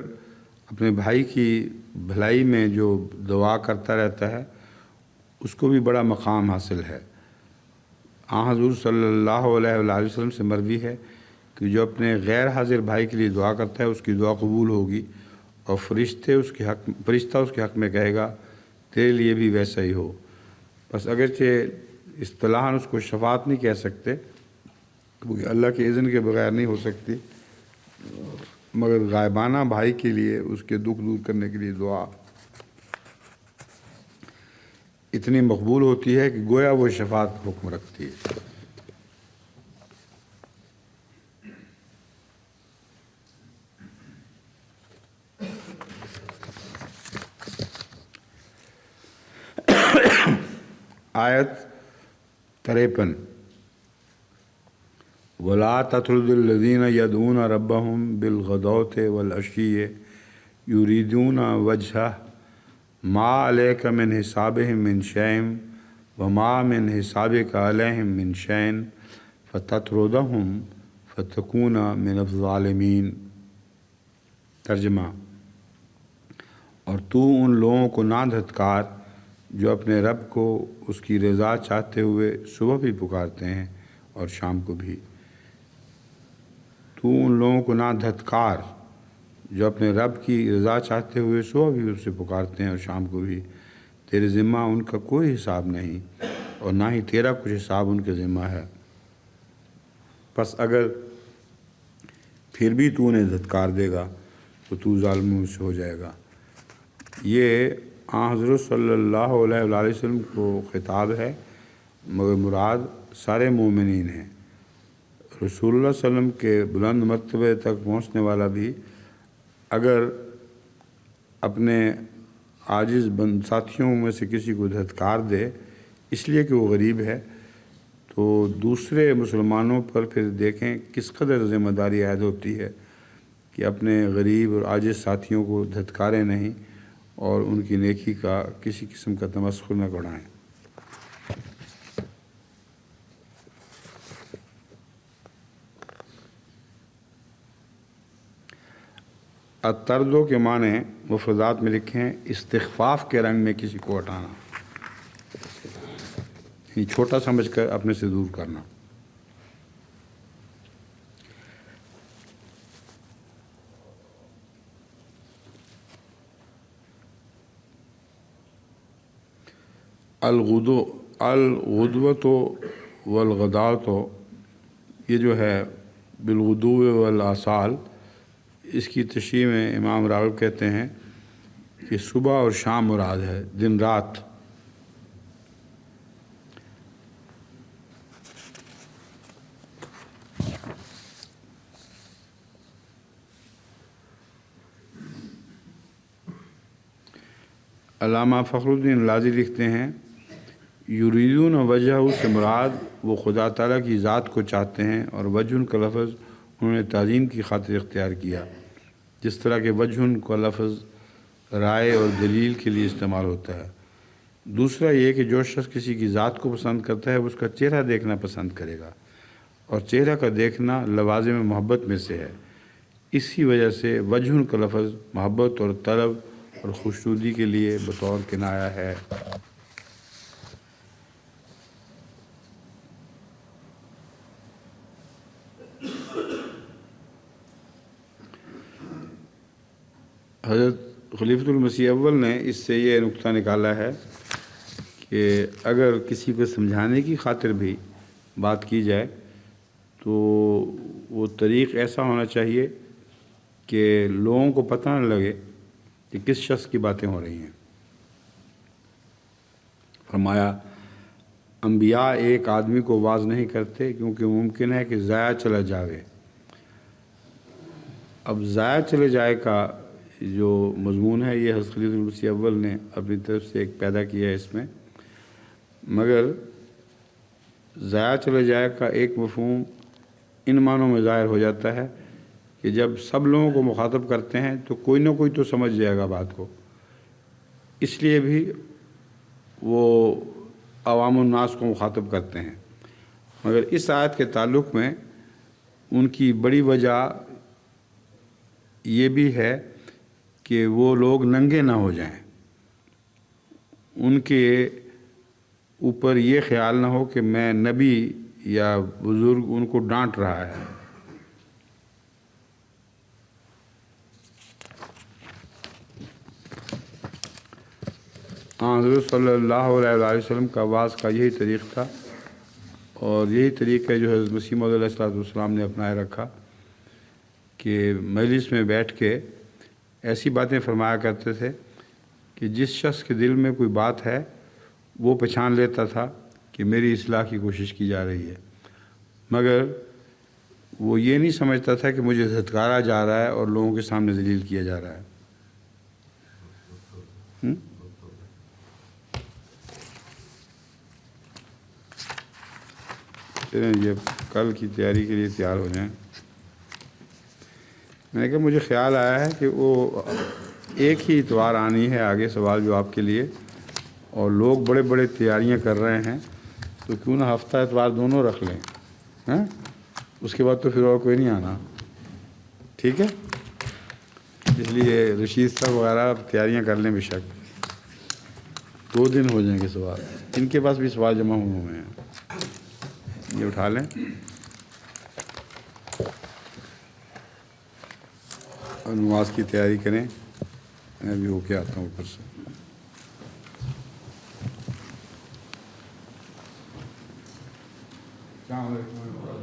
اپنے بھائی کی بھلائی میں جو دعا کرتا رہتا ہے اس کو بھی بڑا مقام حاصل ہے. حضور صلی اللہ علیہ وآلہ وسلم سے مروی ہے کہ جو اپنے غیر حاضر بھائی کے لیے دعا کرتا ہے اس کی دعا قبول ہوگی، اور فرشتہ اس کے حق میں کہے گا تیرے لیے بھی ویسا ہی ہو. بس اگرچہ اصطلاحاً اس کو شفاعت نہیں کہہ سکتے کیونکہ اللہ کے اذن کے بغیر نہیں ہو سکتی، مگر غائبانہ بھائی کے لیے اس کے دکھ دور کرنے کے لیے دعا اتنی مقبول ہوتی ہے کہ گویا وہ شفاعت کا حکم رکھتی ہے. آیت 53 وَلَا تَطْرُدِ الَّذِينَ يَدْعُونَ رَبَّهُمْ بِالْغَدَاةِ وَالْعَشِيِّ يُرِيدُونَ وَجْهَهُ مَا عَلَيْكَ مِنْ حِسَابِهِمْ مِنْ شَيْءٍ وَمَا مِنْ حِسَابِكَ عَلَيْهِمْ مِنْ شَيْءٍ فَتَطْرُدَهُمْ فَتَكُونَ مِنَ الظَّالِمِينَ. ترجمہ: اور تو ان لوگوں کو نہ دھتکار جو اپنے رب کو اس کی رضا چاہتے ہوئے صبح بھی پکارتے ہیں اور شام کو بھی. تو ان لوگوں کو نہ دھتکار جو اپنے رب کی رضا چاہتے ہوئے صبح بھی اسے پکارتے ہیں اور شام کو بھی. تیرے ذمہ ان کا کوئی حساب نہیں اور نہ ہی تیرا کچھ حساب ان کے ذمہ ہے. پس اگر پھر بھی تو انہیں دھتکار دے گا تو تو ظالموں سے ہو جائے گا. یہ حضرت صلی اللہ علیہ وآلہ وسلم کو خطاب ہے، مگر مراد سارے مومنین ہیں. رسول اللہ صلی اللہ علیہ وسلم کے بلند مرتبے تک پہنچنے والا بھی اگر اپنے عاجز ساتھیوں میں سے کسی کو دھتکار دے اس لیے کہ وہ غریب ہے تو دوسرے مسلمانوں پر پھر دیکھیں کس قدر ذمہ داری عائد ہوتی ہے کہ اپنے غریب اور عاجز ساتھیوں کو دھتکاریں نہیں اور ان کی نیکی کا کسی قسم کا تمسخر نہ اڑائیں. الطردو کے معنی مفردات میں لکھیں استخفاف کے رنگ میں کسی کو ہٹانا، یعنی چھوٹا سمجھ کر اپنے سے دور کرنا. الغدوۃ والغداۃ، یہ جو ہے بالغدو والآصال، اس کی تشریح میں امام راغب کہتے ہیں کہ صبح اور شام مراد ہے، دن رات۔ علامہ فخر الدین رازی لکھتے ہیں یریدون وجہ سے مراد وہ خدا تعالیٰ کی ذات کو چاہتے ہیں، اور وجہ کا لفظ انہوں نے تعظیم کی خاطر اختیار کیا، جس طرح کہ وجہ کا لفظ رائے اور دلیل کے لیے استعمال ہوتا ہے۔ دوسرا یہ کہ جو شخص کسی کی ذات کو پسند کرتا ہے وہ اس کا چہرہ دیکھنا پسند کرے گا، اور چہرہ کا دیکھنا لوازم محبت میں سے ہے، اسی وجہ سے وجہ کا لفظ محبت اور طلب اور خوشنودی کے لیے بطور کنایا ہے۔ حضرت خلیفۃ المسیح اول نے اس سے یہ نقطہ نکالا ہے کہ اگر کسی کو سمجھانے کی خاطر بھی بات کی جائے تو وہ طریق ایسا ہونا چاہیے کہ لوگوں کو پتہ نہ لگے کہ کس شخص کی باتیں ہو رہی ہیں۔ فرمایا انبیاء ایک آدمی کو واز نہیں کرتے کیونکہ ممکن ہے کہ ضائع چلا جاوے۔ اب ضائع چلے جائے کا جو مضمون ہے یہ حضرت خلیفۃ المسیح اول نے اپنی طرف سے ایک پیدا کیا ہے اس میں، مگر ضائع چلے جائے کا ایک مفہوم ان معنوں میں ظاہر ہو جاتا ہے کہ جب سب لوگوں کو مخاطب کرتے ہیں تو کوئی نہ کوئی تو سمجھ جائے گا بات کو، اس لیے بھی وہ عوام الناس کو مخاطب کرتے ہیں۔ مگر اس آیت کے تعلق میں ان کی بڑی وجہ یہ بھی ہے کہ وہ لوگ ننگے نہ ہو جائیں، ان کے اوپر یہ خیال نہ ہو کہ میں نبی یا بزرگ ان کو ڈانٹ رہا ہے۔ حضرت صلی اللہ علیہ وسلم کا آواز کا یہی طریق تھا، اور یہی طریقہ ہے جو حضرت مسیح موعود علیہ السلام نے اپنائے رکھا کہ مجلس میں بیٹھ کے ایسی باتیں فرمایا کرتے تھے کہ جس شخص کے دل میں کوئی بات ہے وہ پہچان لیتا تھا کہ میری اصلاح کی کوشش کی جا رہی ہے، مگر وہ یہ نہیں سمجھتا تھا کہ مجھے دھتکارا جا رہا ہے اور لوگوں کے سامنے ذلیل کیا جا رہا ہے۔ چلیں یہ کل کی تیاری کے لیے تیار ہو جائیں۔ میں نے کہا مجھے خیال آیا ہے کہ وہ ایک ہی اتوار آنی ہے آگے سوال جواب کے لیے، اور لوگ بڑے بڑے تیاریاں کر رہے ہیں، تو کیوں نہ ہفتہ اتوار دونوں رکھ لیں، ہاں؟ اس کے بعد تو پھر اور کوئی نہیں آنا، ٹھیک ہے؟ اس لیے رشید صاحب وغیرہ تیاریاں کر لیں، بے شک 2 دن ہو جائیں گے سوال، ان کے پاس بھی سوال جمع ہوئے ہیں، یہ اٹھا لیں اور نماز کی تیاری کریں۔ میں بھی ہو کے آتا ہوں اوپر سے۔ السلام علیکم۔